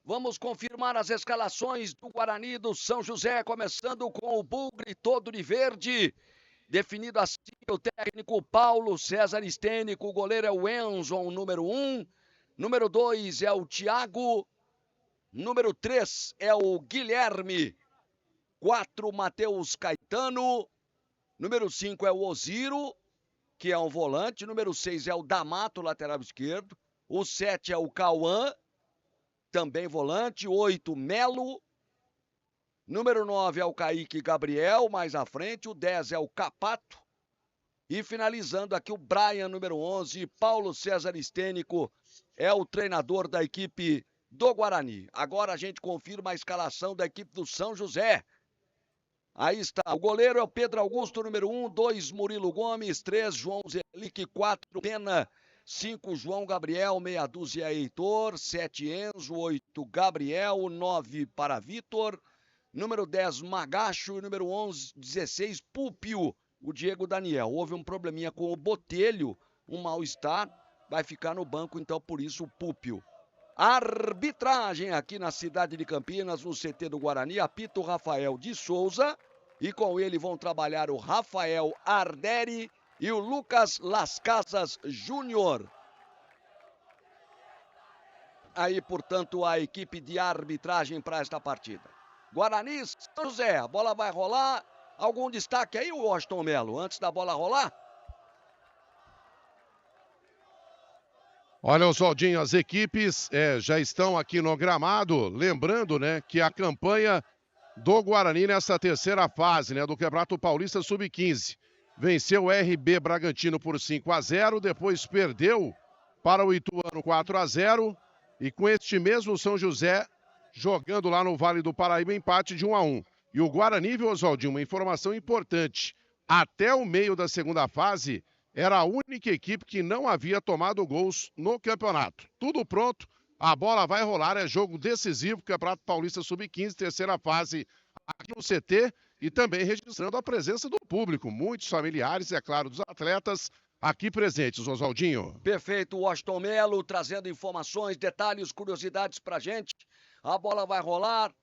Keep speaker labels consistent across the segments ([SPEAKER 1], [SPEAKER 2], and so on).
[SPEAKER 1] Vamos confirmar as escalações do Guarani do São José, começando com o Bugre todo de verde. Definido assim o técnico Paulo César Stênico, o goleiro é o Enzo, número 1. Número 2 é o Thiago. Número 3 é o Guilherme. 4, Matheus Caetano. Número 5 é o Osiro, que é um volante. Número 6 é o D'Amato, lateral esquerdo. O 7 é o Cauã, também volante. 8, Melo. Número 9 é o Kaique Gabriel, mais à frente. O 10 é o Capato. E finalizando aqui o Brian, número 11. Paulo César Stênico é o treinador da equipe do Guarani. Agora a gente confirma a escalação da equipe do São José. Aí está, o goleiro é o Pedro Augusto, número 1, 2, Murilo Gomes, 3, João Zelic, 4, Pena, 5, João Gabriel, meia dúzia, Heitor, 7, Enzo, 8, Gabriel, 9 para Vitor, número 10, Magacho, e número 11, 16, Púpio, o Diego Daniel. Houve um probleminha com o Botelho, um mal-estar, vai ficar no banco, então por isso o Púpio. Arbitragem aqui na cidade de Campinas, no CT do Guarani, apita o Rafael de Souza, e com ele vão trabalhar o Rafael Arderi e o Lucas Las Casas Júnior. Aí, portanto, a equipe de arbitragem para esta partida. Guarani, São José, a bola vai rolar. Algum destaque aí, Washington Melo, antes da bola rolar?
[SPEAKER 2] Olha, Oswaldinho, as equipes já estão aqui no gramado, lembrando, né, que a campanha do Guarani nessa terceira fase, né, do Campeonato Paulista Sub-15. Venceu o RB Bragantino por 5-0, depois perdeu para o Ituano 4-0 e com este mesmo São José jogando lá no Vale do Paraíba, empate de 1-1. E o Guarani, viu, Oswaldinho, uma informação importante, até o meio da segunda fase era a única equipe que não havia tomado gols no campeonato. Tudo pronto, a bola vai rolar, é jogo decisivo, Campeonato Paulista Sub-15, terceira fase aqui no CT e também registrando a presença do público, muitos familiares, é claro, dos atletas aqui presentes, Oswaldinho.
[SPEAKER 1] Perfeito, Washington Melo trazendo informações, detalhes, curiosidades pra gente. A bola vai rolar,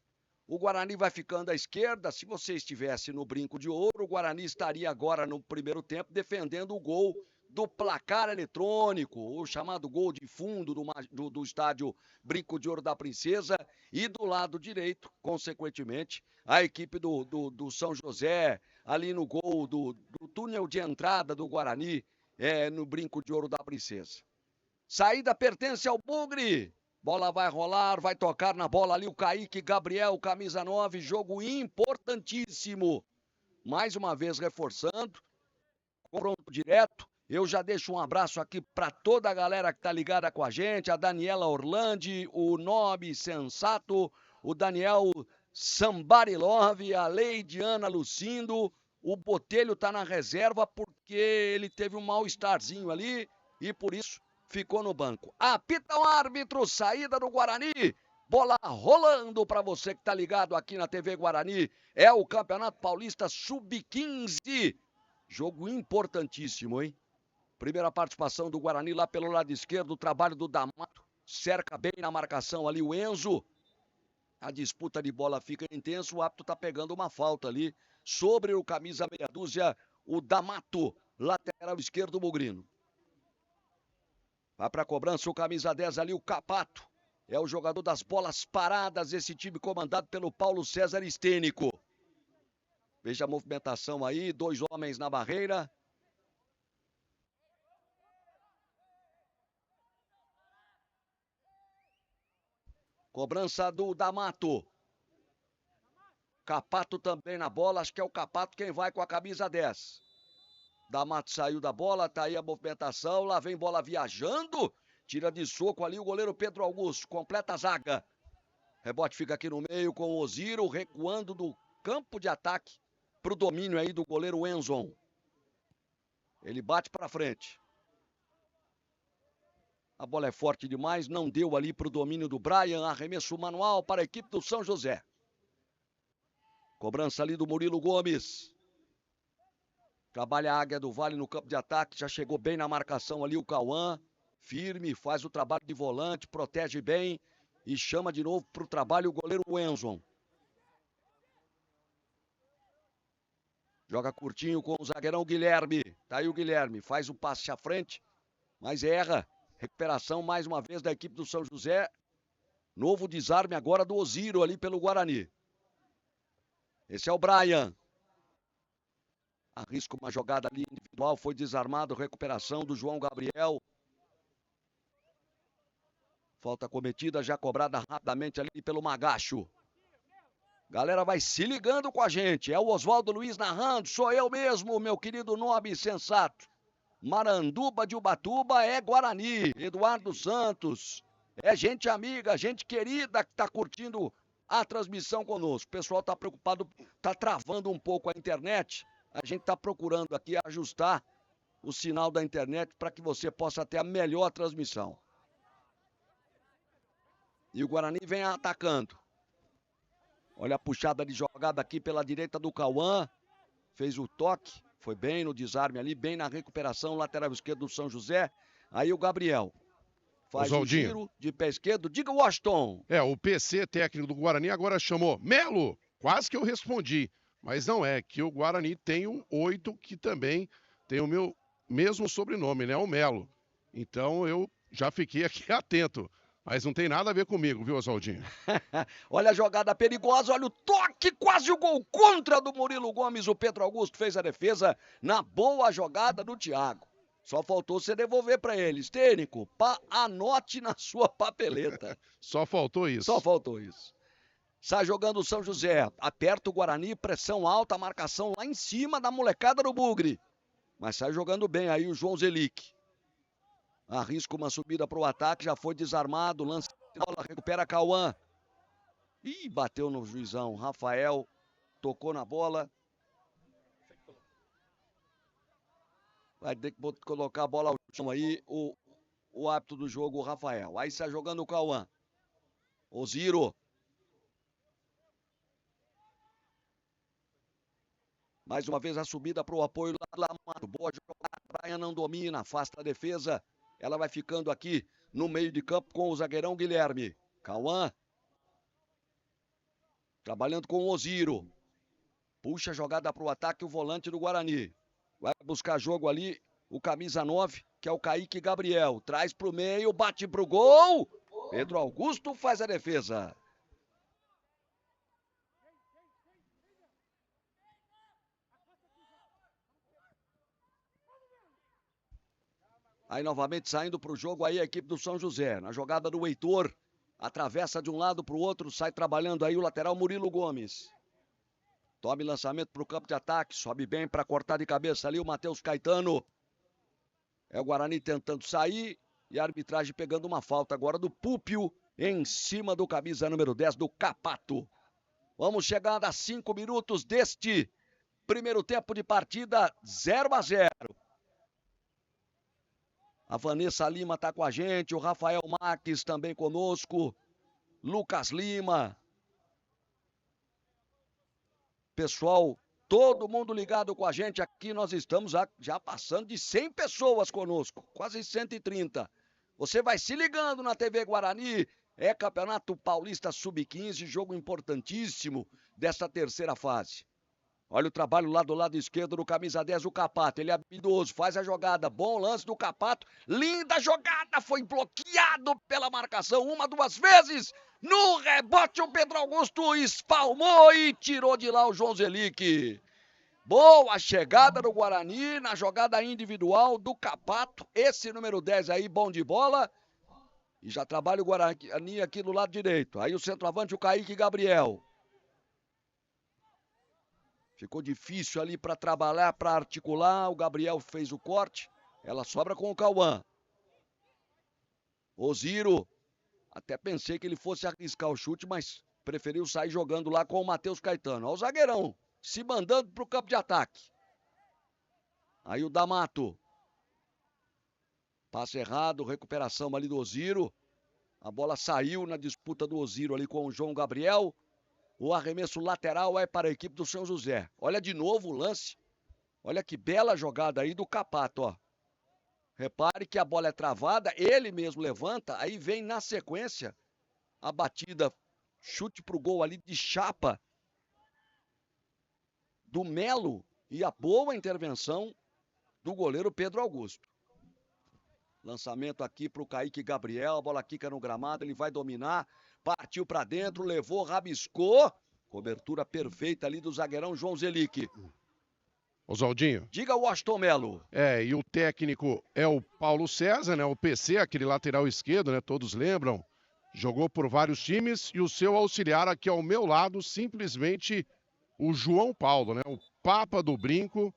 [SPEAKER 1] o Guarani vai ficando à esquerda. Se você estivesse no Brinco de Ouro, o Guarani estaria agora no primeiro tempo defendendo o gol do placar eletrônico, o chamado gol de fundo do estádio Brinco de Ouro da Princesa. E do lado direito, consequentemente, a equipe do São José, ali no gol do túnel de entrada do Guarani, no Brinco de Ouro da Princesa. Saída pertence ao Bugre. Bola vai rolar, vai tocar na bola ali o Kaique Gabriel, camisa 9, jogo importantíssimo. Mais uma vez reforçando, confronto direto. Eu já deixo um abraço aqui para toda a galera que está ligada com a gente, a Daniela Orlandi, o Nobre Sensato, o Daniel Sambarilove, a Leidiana Lucindo. O Botelho está na reserva porque ele teve um mal-estarzinho ali e por isso ficou no banco. Apita o árbitro, saída do Guarani. Bola rolando para você que está ligado aqui na TV Guarani. É o Campeonato Paulista Sub-15. Jogo importantíssimo, hein? Primeira participação do Guarani lá pelo lado esquerdo. O trabalho do D'Amato. Cerca bem na marcação ali o Enzo. A disputa de bola fica intensa. O árbitro está pegando uma falta ali sobre o camisa meia dúzia, o D'Amato, lateral esquerdo bugrino. Vai para a cobrança o camisa 10 ali, o Capato. É o jogador das bolas paradas, esse time comandado pelo Paulo César Stênico. Veja a movimentação aí, 2 homens na barreira. Cobrança do D'Amato. Capato também na bola, acho que é o Capato quem vai com a camisa 10. D'Amato saiu da bola, tá aí a movimentação, lá vem bola viajando, tira de soco ali o goleiro Pedro Augusto, completa a zaga. Rebote fica aqui no meio com o Osiro, recuando do campo de ataque pro domínio aí do goleiro Enzon. Ele bate pra frente. A bola é forte demais, não deu ali pro domínio do Brian, arremesso manual para a equipe do São José. Cobrança ali do Murilo Gomes. Trabalha a Águia do Vale no campo de ataque, já chegou bem na marcação ali o Cauã. Firme, faz o trabalho de volante, protege bem. E chama de novo para o trabalho o goleiro Wenzon. Joga curtinho com o zagueirão Guilherme. Tá aí o Guilherme. Faz o passe à frente, mas erra. Recuperação mais uma vez da equipe do São José. Novo desarme agora do Oziro ali pelo Guarani. Esse é o Brian. Arrisca uma jogada ali individual. Foi desarmado. Recuperação do João Gabriel. Falta cometida, já cobrada rapidamente ali pelo Magacho. Galera vai se ligando com a gente. É o Oswaldo Luiz narrando. Sou eu mesmo, meu querido nobre sensato. Maranduba de Ubatuba é Guarani. Eduardo Santos. É gente amiga, gente querida que está curtindo a transmissão conosco. O pessoal está preocupado, está travando um pouco a internet. A gente está procurando aqui ajustar o sinal da internet para que você possa ter a melhor transmissão. E o Guarani vem atacando. Olha a puxada de jogada aqui pela direita do Cauã. Fez o toque. Foi bem no desarme ali, bem na recuperação, lateral esquerdo do São José. Aí o Gabriel. Faz o giro de pé esquerdo. Diga, Washington.
[SPEAKER 2] O PC técnico do Guarani agora chamou Melo. Quase que eu respondi. Mas não é, que o Guarani tem um 8 que também tem o meu mesmo sobrenome, né? O Melo. Então eu já fiquei aqui atento. Mas não tem nada a ver comigo, viu, Oswaldinho?
[SPEAKER 1] Olha a jogada perigosa, olha o toque, quase o gol contra do Murilo Gomes. O Pedro Augusto fez a defesa na boa jogada do Thiago. Só faltou você devolver para eles. Técnico, anote na sua papeleta.
[SPEAKER 2] Só faltou isso.
[SPEAKER 1] Só faltou isso. Sai jogando o São José. Aperta o Guarani, pressão alta, marcação lá em cima da molecada do Bugre. Mas sai jogando bem aí o João Zelic. Arrisca uma subida para o ataque, já foi desarmado, lance de bola, recupera Cauã. Ih, bateu no juizão. Rafael tocou na bola. Vai ter que colocar a bola ao chão aí, o árbitro do jogo, o Rafael. Aí sai jogando o Cauã. Oziro. Mais uma vez a subida para o apoio lá do Amado. Boa jogada, Brian não domina, afasta a defesa. Ela vai ficando aqui no meio de campo com o zagueirão Guilherme. Cauã. Trabalhando com o Oziro. Puxa a jogada para o ataque o volante do Guarani. Vai buscar jogo ali o camisa 9, que é o Kaique Gabriel. Traz para o meio, bate para o gol. Pedro Augusto faz a defesa. Aí novamente saindo para o jogo aí a equipe do São José. Na jogada do Heitor. Atravessa de um lado para o outro. Sai trabalhando aí o lateral Murilo Gomes. Tome lançamento para o campo de ataque. Sobe bem para cortar de cabeça ali o Matheus Caetano. É o Guarani tentando sair. E a arbitragem pegando uma falta agora do Púpio. Em cima do camisa número 10 do Capato. Vamos chegando a 5 minutos deste primeiro tempo de partida. 0-0. A Vanessa Lima está com a gente, o Rafael Marques também conosco, Lucas Lima. Pessoal, todo mundo ligado com a gente aqui, nós estamos já passando de 100 pessoas conosco, quase 130. Você vai se ligando na TV Guarani, é Campeonato Paulista Sub-15, jogo importantíssimo desta terceira fase. Olha o trabalho lá do lado esquerdo do camisa 10, o Capato. Ele é habilidoso, faz a jogada. Bom lance do Capato. Linda jogada, foi bloqueado pela marcação uma, duas vezes. No rebote, o Pedro Augusto espalmou e tirou de lá o João Zelic. Boa chegada do Guarani na jogada individual do Capato. Esse número 10 aí, bom de bola. E já trabalha o Guarani aqui do lado direito. Aí o centroavante, o Kaique Gabriel. Ficou difícil ali para trabalhar, para articular. O Gabriel fez o corte. Ela sobra com o Cauã. Oziro. Até pensei que ele fosse arriscar o chute, mas preferiu sair jogando lá com o Matheus Caetano. Olha o zagueirão se mandando para o campo de ataque. Aí o D'Amato. Passe errado, recuperação ali do Oziro. A bola saiu na disputa do Oziro ali com o João Gabriel. O arremesso lateral é para a equipe do São José. Olha de novo o lance. Olha que bela jogada aí do Capato, ó. Repare que a bola é travada, ele mesmo levanta, aí vem na sequência A batida, chute pro gol ali de chapa do Melo e a boa intervenção do goleiro Pedro Augusto. Lançamento aqui pro Kaique Gabriel, a bola quica no gramado, ele vai dominar, partiu para dentro, levou, rabiscou. Cobertura perfeita ali do zagueirão João Zelic.
[SPEAKER 2] Oswaldinho.
[SPEAKER 1] Diga o Washington Melo.
[SPEAKER 2] E o técnico é o Paulo César, né? O PC, aquele lateral esquerdo, né? Todos lembram. Jogou por vários times e o seu auxiliar aqui ao meu lado, simplesmente o João Paulo, né? O Papa do Brinco,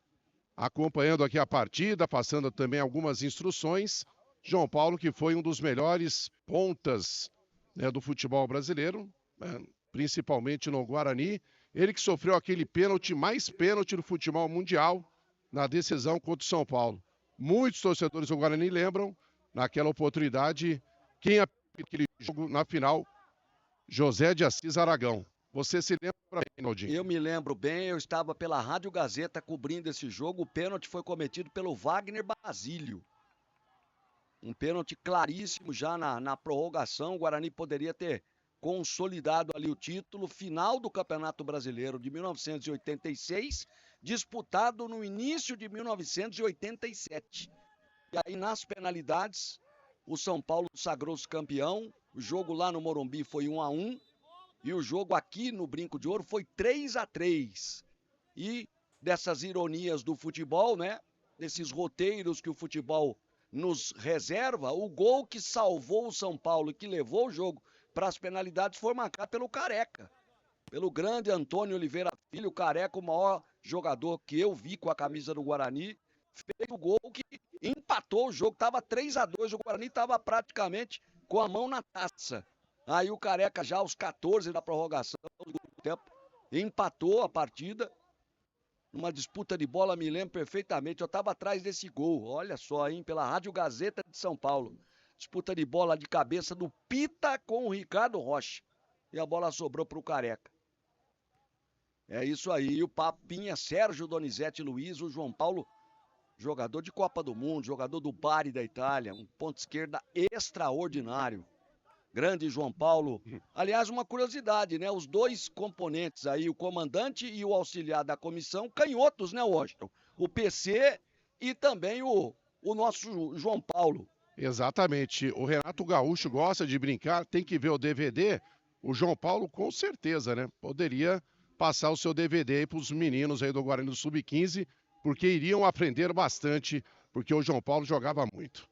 [SPEAKER 2] acompanhando aqui a partida, passando também algumas instruções. João Paulo, que foi um dos melhores pontas, né, do futebol brasileiro, né, principalmente no Guarani. Ele que sofreu aquele pênalti, mais pênalti do futebol mundial, na decisão contra o São Paulo. Muitos torcedores do Guarani lembram, naquela oportunidade, quem apitou aquele jogo na final, José de Assis Aragão. Você se lembra bem, Naldinho?
[SPEAKER 1] Eu me lembro bem, eu estava pela Rádio Gazeta cobrindo esse jogo. O pênalti foi cometido pelo Wagner Basílio. Um pênalti claríssimo já na prorrogação. O Guarani poderia ter consolidado ali o título final do Campeonato Brasileiro de 1986, disputado no início de 1987. E aí, nas penalidades, o São Paulo sagrou-se campeão. O jogo lá no Morumbi foi 1-1. E o jogo aqui no Brinco de Ouro foi 3-3. E dessas ironias do futebol, né? Desses roteiros que o futebol nos reserva, o gol que salvou o São Paulo e que levou o jogo para as penalidades foi marcado pelo Careca. Pelo grande Antônio Oliveira Filho, o Careca, o maior jogador que eu vi com a camisa do Guarani, fez o gol que empatou o jogo. Estava 3-2, o Guarani estava praticamente com a mão na taça. Aí o Careca, já aos 14 da prorrogação do tempo, empatou a partida. Numa disputa de bola, me lembro perfeitamente. Eu estava atrás desse gol. Olha só, hein? Pela Rádio Gazeta de São Paulo. Disputa de bola de cabeça do Pita com o Ricardo Rocha. E a bola sobrou para o Careca. É isso aí. E o Papinha, Sérgio Donizete Luiz, o João Paulo, jogador de Copa do Mundo, jogador do Bari da Itália. Um ponto esquerda extraordinário. Grande João Paulo. Aliás, uma curiosidade, né? Os dois componentes aí, o comandante e o auxiliar da comissão, canhotos, né, Washington? O PC e também o nosso João Paulo.
[SPEAKER 2] Exatamente. O Renato Gaúcho gosta de brincar, tem que ver o DVD. O João Paulo, com certeza, né? Poderia passar o seu DVD aí para os meninos aí do Guarani do Sub-15, porque iriam aprender bastante, porque o João Paulo jogava muito.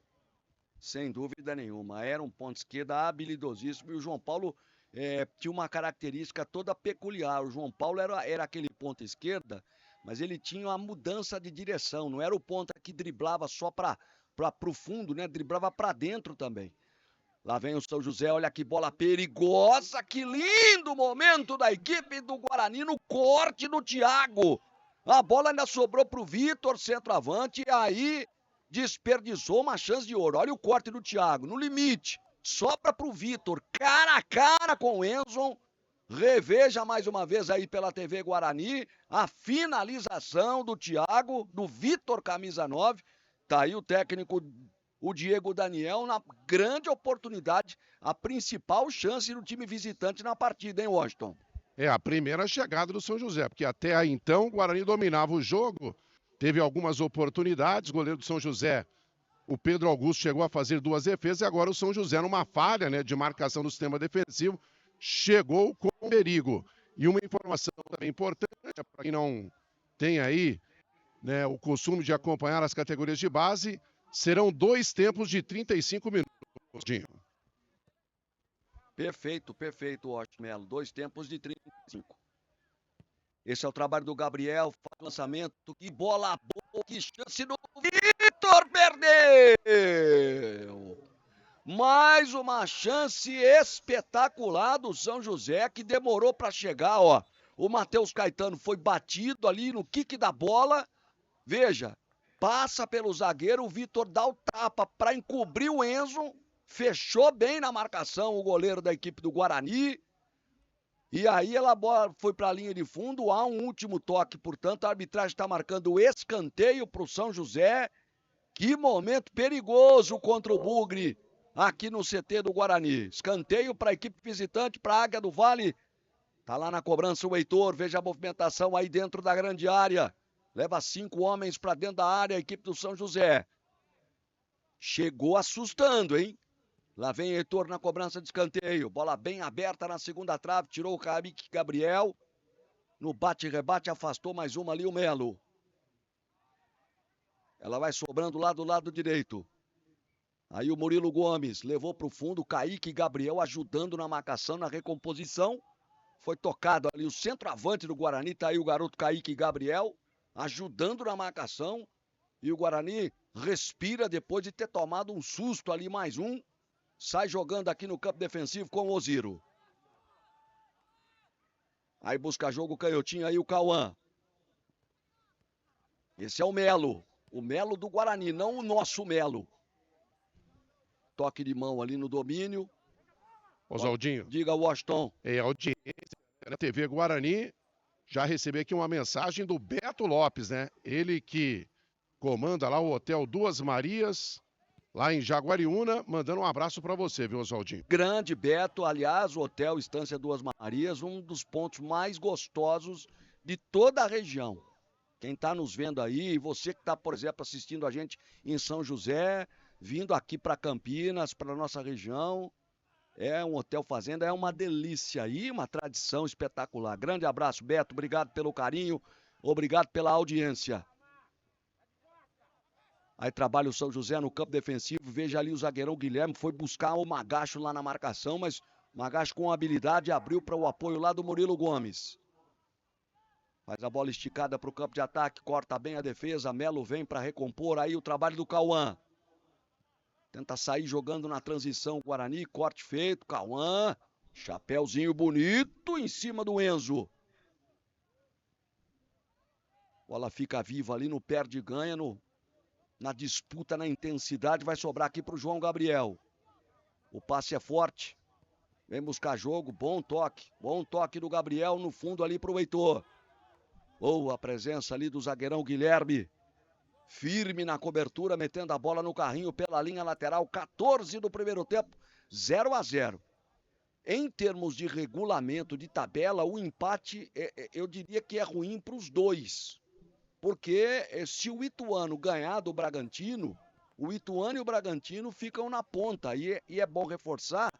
[SPEAKER 1] Sem dúvida nenhuma. Era um ponto esquerda habilidosíssimo e o João Paulo tinha uma característica toda peculiar. O João Paulo era aquele ponta esquerda, mas ele tinha uma mudança de direção. Não era o ponta que driblava só para o fundo, né? Driblava para dentro também. Lá vem o São José, olha que bola perigosa, que lindo momento da equipe do Guarani no corte do Thiago. A bola ainda sobrou para o Vitor, centroavante, e aí desperdiçou uma chance de ouro. Olha o corte do Thiago, no limite. Sobra pro Vitor, cara a cara com o Enzo. Reveja mais uma vez aí pela TV Guarani a finalização do Thiago, do Vitor, camisa 9. Tá aí o técnico, o Diego Daniel, na grande oportunidade, a principal chance do time visitante na partida, hein, Washington?
[SPEAKER 2] É a primeira chegada do São José, porque até aí então o Guarani dominava o jogo. Teve algumas oportunidades, goleiro do São José, o Pedro Augusto chegou a fazer 2 defesas e agora o São José, numa falha, né, de marcação do sistema defensivo, chegou com perigo. E uma informação também importante, para quem não tem aí, né, o costume de acompanhar as categorias de base, serão 2 tempos de 35 minutos.
[SPEAKER 1] Perfeito, Washington Melo. 2 tempos de 35. Esse é o trabalho do Gabriel, lançamento, que bola boa, que chance do Vitor, perdeu! Mais uma chance espetacular do São José, que demorou para chegar, ó. O Matheus Caetano foi batido ali no quique da bola, veja, passa pelo zagueiro, o Vitor dá o tapa para encobrir o Enzo, fechou bem na marcação o goleiro da equipe do Guarani. E aí a bola foi para a linha de fundo, há um último toque, portanto, a arbitragem está marcando o escanteio para o São José. Que momento perigoso contra o Bugre. aqui no CT do Guarani. Escanteio para a equipe visitante, para a Águia do Vale. Tá lá na cobrança o Heitor, veja a movimentação aí dentro da grande área. Leva 5 homens para dentro da área, a equipe do São José. Chegou assustando, hein? Lá vem Heitor na cobrança de escanteio. Bola bem aberta na segunda trave, tirou o Kaique Gabriel. No bate-rebate afastou mais uma ali o Melo. Ela vai sobrando lá do lado direito. Aí o Murilo Gomes levou para o fundo, Kaique Gabriel ajudando na marcação, na recomposição. Foi tocado ali o centroavante do Guarani, tá aí o garoto Kaique Gabriel, ajudando na marcação. E o Guarani respira depois de ter tomado um susto ali, mais um. Sai jogando aqui no campo defensivo com o Oziro. Aí busca jogo o canhotinho aí o Cauã. Esse é o Melo. O Melo do Guarani, não o nosso Melo. Toque de mão ali no domínio.
[SPEAKER 2] Oswaldinho.
[SPEAKER 1] Diga, Washington.
[SPEAKER 2] É audiência na TV Guarani. Já recebi aqui uma mensagem do Beto Lopes, né? Ele que comanda lá o Hotel Duas Marias, lá em Jaguariúna, mandando um abraço para você, viu, Oswaldinho?
[SPEAKER 1] Grande Beto, aliás, o Hotel Estância Duas Marias, um dos pontos mais gostosos de toda a região. Quem está nos vendo aí, você que está, por exemplo, assistindo a gente em São José, vindo aqui para Campinas, para nossa região, é um hotel fazenda, é uma delícia aí, uma tradição espetacular. Grande abraço, Beto, obrigado pelo carinho, obrigado pela audiência. Aí trabalha o São José no campo defensivo, veja ali o zagueirão Guilherme, foi buscar o Magacho lá na marcação, mas o Magacho com habilidade abriu para o apoio lá do Murilo Gomes. Faz a bola esticada para o campo de ataque, corta bem a defesa, Melo vem para recompor aí o trabalho do Cauã. Tenta sair jogando na transição o Guarani, corte feito, Cauã, chapéuzinho bonito em cima do Enzo. Bola fica viva ali no perde-ganha, na disputa, na intensidade, vai sobrar aqui para o João Gabriel. O passe é forte, vem buscar jogo, bom toque do Gabriel no fundo ali para o Heitor. Boa presença ali do zagueirão Guilherme. Firme na cobertura, metendo a bola no carrinho pela linha lateral. 14 do primeiro tempo, 0-0. Em termos de regulamento de tabela, o empate, eu diria que é ruim para os dois. Porque se o Ituano ganhar do Bragantino, o Ituano e o Bragantino ficam na ponta. E é bom reforçar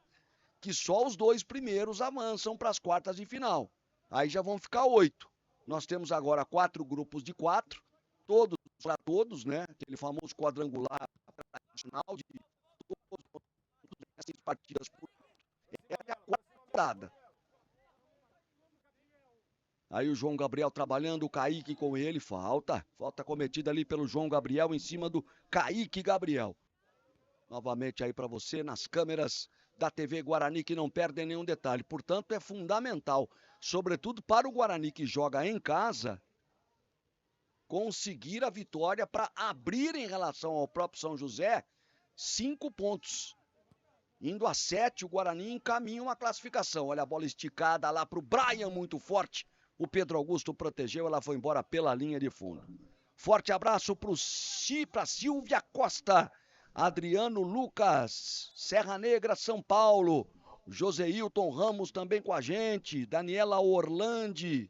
[SPEAKER 1] que só os 2 primeiros avançam para as quartas de final. Aí já vão ficar 8. Nós temos agora 4 grupos de 4, todos para todos, né? Aquele famoso quadrangular tradicional de todas essas partidas por é a quarta. Aí o João Gabriel trabalhando, o Kaique com ele, falta cometida ali pelo João Gabriel em cima do Kaique Gabriel. Novamente aí para você nas câmeras da TV Guarani que não perdem nenhum detalhe. Portanto, é fundamental, sobretudo para o Guarani que joga em casa, conseguir a vitória para abrir em relação ao próprio São José 5 pontos. Indo a 7, o Guarani encaminha uma classificação. Olha a bola esticada lá para o Brian, muito forte. O Pedro Augusto protegeu, ela foi embora pela linha de fundo. Forte abraço para Silvia Costa, Adriano Lucas, Serra Negra, São Paulo. Joseilton Ramos também com a gente, Daniela Orlandi.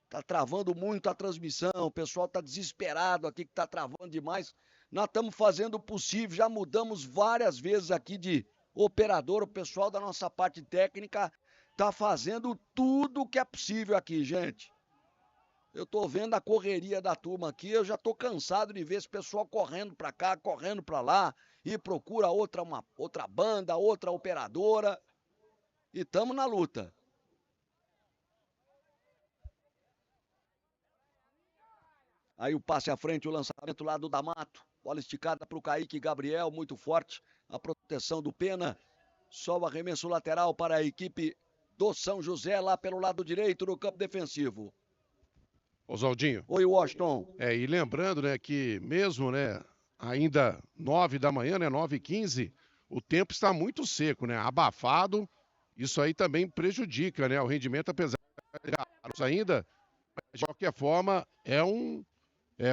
[SPEAKER 1] Tá travando muito a transmissão, o pessoal tá desesperado aqui que tá travando demais. Nós estamos fazendo o possível, já mudamos várias vezes aqui de operador, o pessoal da nossa parte técnica tá fazendo tudo o que é possível aqui, gente. Eu tô vendo a correria da turma aqui, eu já tô cansado de ver esse pessoal correndo para cá, correndo para lá, e procura outra banda, outra operadora, e estamos na luta. Aí o passe à frente, o lançamento lá do D'Amato. Bola esticada para o Kaique Gabriel, muito forte. A proteção do Pena. Só o arremesso lateral para a equipe do São José, lá pelo lado direito no campo defensivo.
[SPEAKER 2] Oswaldinho.
[SPEAKER 1] Oi, Washington.
[SPEAKER 2] E lembrando, né, que mesmo, né, ainda 9 da manhã, né, 9h15, o tempo está muito seco, né, abafado. Isso aí também prejudica, né, o rendimento, apesar de ainda, de qualquer forma, é um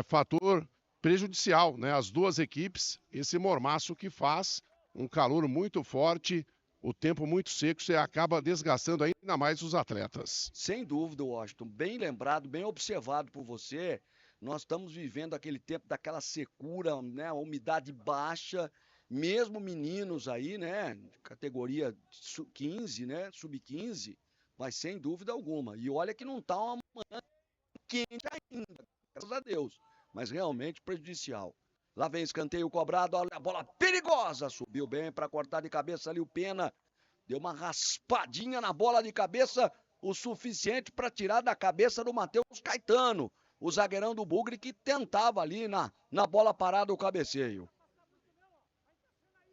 [SPEAKER 2] fator prejudicial, né? As duas equipes, esse mormaço que faz um calor muito forte, o tempo muito seco, você acaba desgastando ainda mais os atletas.
[SPEAKER 1] Sem dúvida, Washington. Bem lembrado, bem observado por você. Nós estamos vivendo aquele tempo daquela secura, né? A umidade baixa, mesmo meninos aí, né? Categoria 15, né? Sub-15, mas sem dúvida alguma. E olha que não está uma manhã quente ainda, graças a Deus, mas realmente prejudicial. Lá vem escanteio cobrado, olha a bola perigosa, subiu bem para cortar de cabeça ali o Pena, deu uma raspadinha na bola de cabeça, o suficiente para tirar da cabeça do Matheus Caetano, o zagueirão do Bugre que tentava ali na bola parada o cabeceio.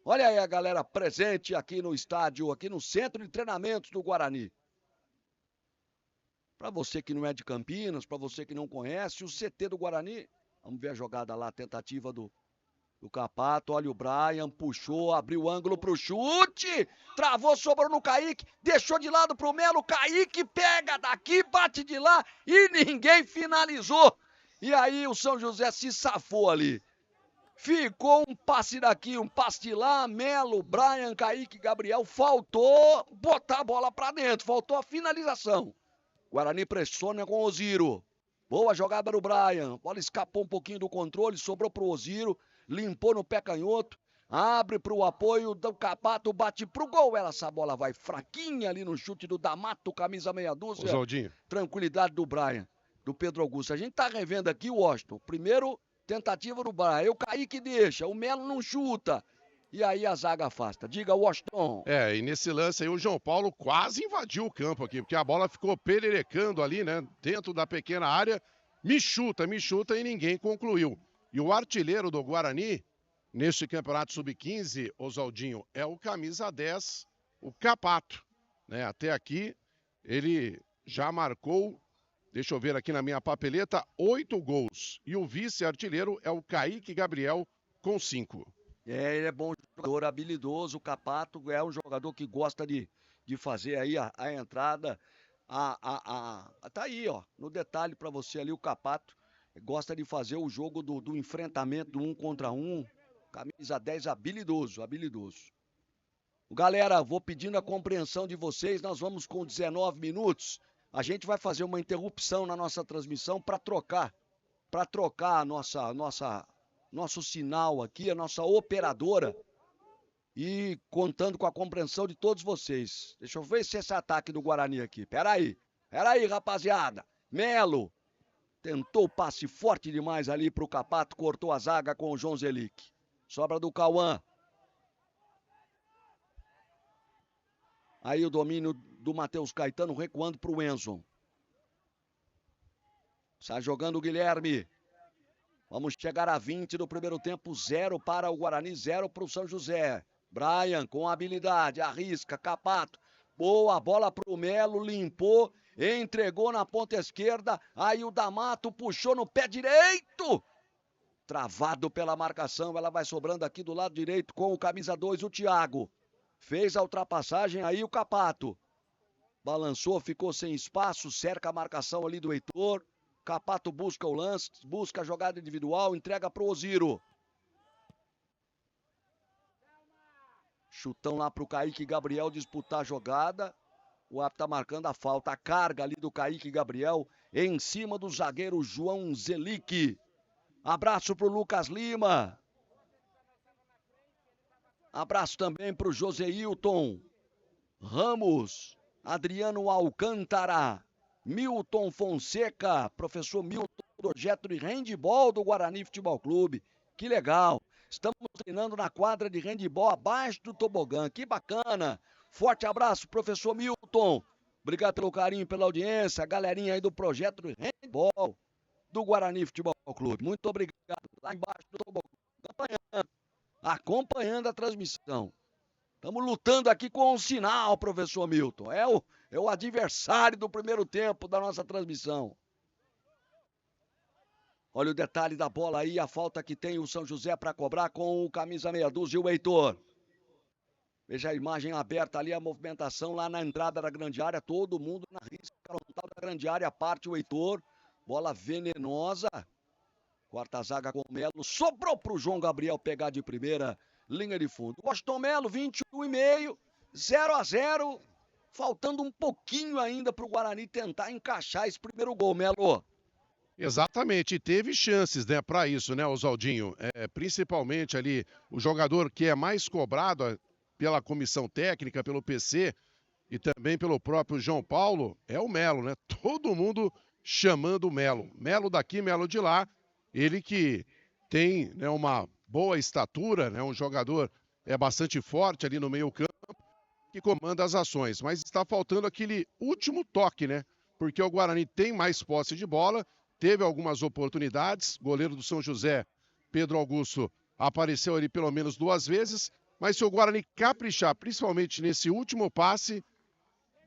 [SPEAKER 1] Olha aí a galera presente aqui no estádio, aqui no centro de treinamentos do Guarani. Para você que não é de Campinas, para você que não conhece, o CT do Guarani, vamos ver a jogada lá, a tentativa do Capato, olha o Brian, puxou, abriu o ângulo pro chute, travou, sobrou no Kaique, deixou de lado pro Melo, Kaique pega daqui, bate de lá e ninguém finalizou. E aí o São José se safou ali. Ficou um passe daqui, um passe de lá, Melo, Brian, Kaique, Gabriel, faltou botar a bola pra dentro, faltou a finalização. Guarani pressiona com o Oziro. Boa jogada do Brian. A bola escapou um pouquinho do controle, sobrou pro Oziro, limpou no pé canhoto, abre pro apoio do Capato, bate pro gol. Essa bola vai fraquinha ali no chute do D'Amato, camisa meia dúzia.
[SPEAKER 2] Osaldinho.
[SPEAKER 1] Tranquilidade do Brian, do Pedro Augusto. A gente tá revendo aqui o Washington. Primeiro, tentativa do Brian. O Kaique deixa, o Melo não chuta. E aí a zaga afasta. Diga, Washington.
[SPEAKER 2] E nesse lance aí o João Paulo quase invadiu o campo aqui, porque a bola ficou pererecando ali, né, dentro da pequena área. Me chuta e ninguém concluiu. E o artilheiro do Guarani, neste campeonato sub-15, Osaldinho, é o camisa 10, o Capato. Né? Até aqui, ele já marcou, deixa eu ver aqui na minha papeleta, 8 gols. E o vice-artilheiro é o Kaique Gabriel, com 5.
[SPEAKER 1] Ele é bom jogador, habilidoso, o Capato é um jogador que gosta de fazer aí a entrada, tá aí, ó, no detalhe para você ali, o Capato gosta de fazer o jogo do enfrentamento do 1 contra 1, camisa 10, habilidoso. Galera, vou pedindo a compreensão de vocês, nós vamos com 19 minutos, a gente vai fazer uma interrupção na nossa transmissão para trocar nosso sinal aqui, a nossa operadora, e contando com a compreensão de todos vocês. Deixa eu ver se esse ataque do Guarani aqui. Peraí, rapaziada. Melo tentou o passe forte demais ali pro Capato, cortou a zaga com o João Zelic. Sobra do Cauã. Aí o domínio do Matheus Caetano recuando pro Enzo. Está jogando o Guilherme. Vamos chegar a 20 do primeiro tempo, 0 para o Guarani, 0 para o São José. Brian com habilidade, arrisca, Capato. Boa bola para o Melo, limpou, entregou na ponta esquerda. Aí o D'Amato puxou no pé direito. Travado pela marcação, ela vai sobrando aqui do lado direito com o camisa 2, o Thiago. Fez a ultrapassagem aí o Capato. Balançou, ficou sem espaço, cerca a marcação ali do Heitor. Capato busca o lance, busca a jogada individual, entrega pro Oziro. Chutão lá pro Kaique Gabriel disputar a jogada. O árbitro tá marcando a falta. A carga ali do Kaique Gabriel em cima do zagueiro João Zelic. Abraço pro Lucas Lima. Abraço também pro Joseilton Ramos, Adriano Alcântara, Milton Fonseca, professor Milton, projeto de handebol do Guarani Futebol Clube. Que legal. Estamos treinando na quadra de handebol abaixo do tobogã. Que bacana. Forte abraço, professor Milton. Obrigado pelo carinho, pela audiência. Galerinha aí do projeto de handebol do Guarani Futebol Clube. Muito obrigado. Lá embaixo do tobogã, acompanhando a transmissão. Estamos lutando aqui com um sinal, professor Milton. É o adversário do primeiro tempo da nossa transmissão. Olha o detalhe da bola aí, a falta que tem o São José para cobrar com o camisa meia dúzia, o Heitor. Veja a imagem aberta ali, a movimentação lá na entrada da grande área, todo mundo na risca frontal da grande área, parte o Heitor. Bola venenosa. Quarta zaga com o Melo, sobrou para o João Gabriel pegar de primeira. linha de fundo. Washington Melo, 21,5, 0-0, faltando um pouquinho ainda para o Guarani tentar encaixar esse primeiro gol, Melo.
[SPEAKER 2] Exatamente, e teve chances, né, para isso, né, Oswaldinho? Principalmente ali, o jogador que é mais cobrado pela comissão técnica, pelo PC e também pelo próprio João Paulo, é o Melo, né? Todo mundo chamando o Melo. Melo daqui, Melo de lá. Ele que tem, né, uma boa estatura, né, um jogador bastante forte ali no meio-campo, que comanda as ações. Mas está faltando aquele último toque, né? Porque o Guarani tem mais posse de bola, teve algumas oportunidades. Goleiro do São José, Pedro Augusto, apareceu ali pelo menos 2 vezes. Mas se o Guarani caprichar, principalmente nesse último passe,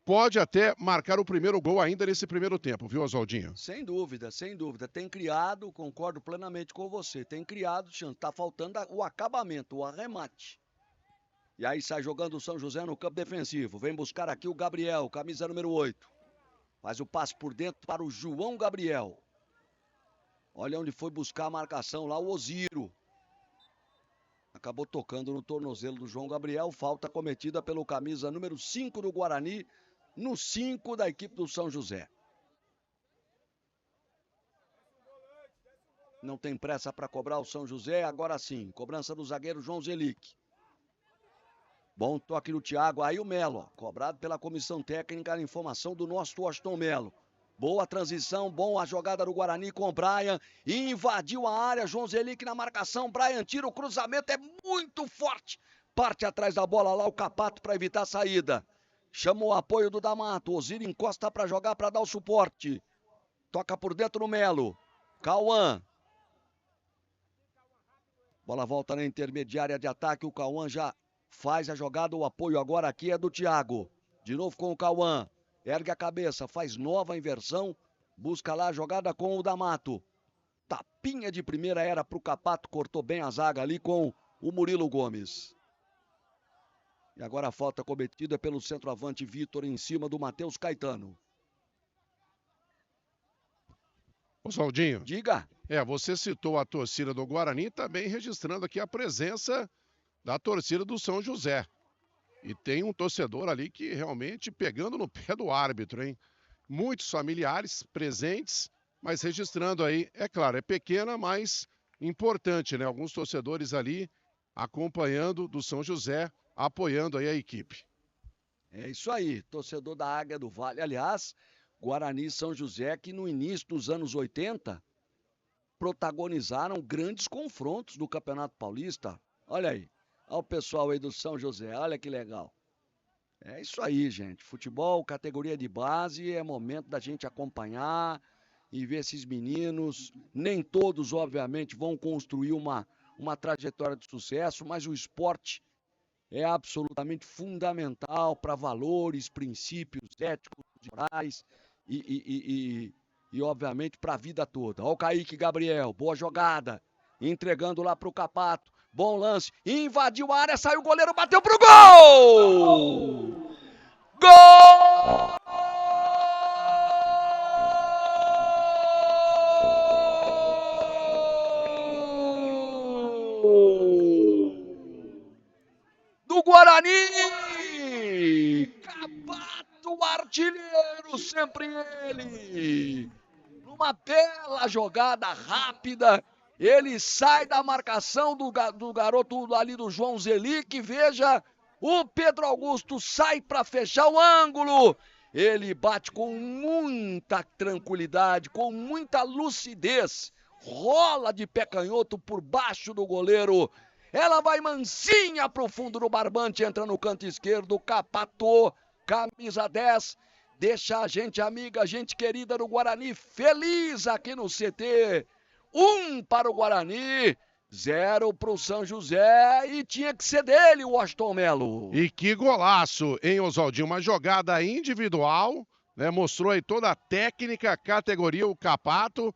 [SPEAKER 2] pode até marcar o primeiro gol ainda nesse primeiro tempo, viu, Oswaldinho?
[SPEAKER 1] Sem dúvida, sem dúvida. Tem criado, concordo plenamente com você, tem criado chance. Tá faltando o acabamento, o arremate. E aí sai jogando o São José no campo defensivo. Vem buscar aqui o Gabriel, camisa número 8. Faz o passe por dentro para o João Gabriel. Olha onde foi buscar a marcação lá, o Oziro. Acabou tocando no tornozelo do João Gabriel. Falta cometida pelo camisa número 5 do Guarani, no 5 da equipe do São José. Não tem pressa para cobrar o São José, agora sim. Cobrança do zagueiro João Zelic. Bom toque do Thiago, aí o Melo, ó, cobrado pela comissão técnica, a informação do nosso Washington Melo. Boa transição, bom a jogada do Guarani com o Brian, invadiu a área, João Zelic na marcação, Brian tira o cruzamento, é muito forte, parte atrás da bola lá o Capato para evitar a saída. Chama o apoio do D'Amato, Oziro encosta para jogar, para dar o suporte. Toca por dentro no Melo, Cauã. Bola volta na intermediária de ataque, o Cauã já faz a jogada, o apoio agora aqui é do Thiago. De novo com o Cauã. Ergue a cabeça, faz nova inversão. Busca lá a jogada com o D'Amato. Tapinha de primeira era pro Capato, cortou bem a zaga ali com o Murilo Gomes. E agora a falta cometida pelo centroavante Vitor em cima do Matheus Caetano.
[SPEAKER 2] Oswaldinho.
[SPEAKER 1] Diga.
[SPEAKER 2] Você citou a torcida do Guarani, também registrando aqui a presença da torcida do São José. E tem um torcedor ali que realmente pegando no pé do árbitro, hein? Muitos familiares presentes, mas registrando aí, é claro, é pequena, mas importante, né? Alguns torcedores ali acompanhando do São José, apoiando aí a equipe.
[SPEAKER 1] É isso aí, torcedor da Águia do Vale. Aliás, Guarani e São José, que no início dos anos 80, protagonizaram grandes confrontos do Campeonato Paulista. Olha aí. Olha o pessoal aí do São José, olha que legal. É isso aí, gente. Futebol, categoria de base, é momento da gente acompanhar e ver esses meninos. Nem todos, obviamente, vão construir uma trajetória de sucesso, mas o esporte é absolutamente fundamental para valores, princípios éticos, morais e obviamente, para a vida toda. Olha o Kaique Gabriel, boa jogada, entregando lá para o Capato. Bom lance, invadiu a área, saiu o goleiro, bateu pro gol! Gol! Do Guarani! Capato, artilheiro, sempre ele! Numa bela jogada rápida, ele sai da marcação do garoto ali do João Zelic. Veja, o Pedro Augusto sai para fechar o ângulo. Ele bate com muita tranquilidade, com muita lucidez. Rola de pé canhoto por baixo do goleiro. Ela vai mansinha pro fundo do barbante, entra no canto esquerdo. Capato, camisa 10. Deixa a gente amiga, a gente querida do Guarani feliz aqui no CT. 1 para o Guarani, 0 para o São José e tinha que ser dele o Washington Melo.
[SPEAKER 2] E que golaço, hein, Oswaldinho? Uma jogada individual, né? Mostrou aí toda a técnica, categoria, o Capato.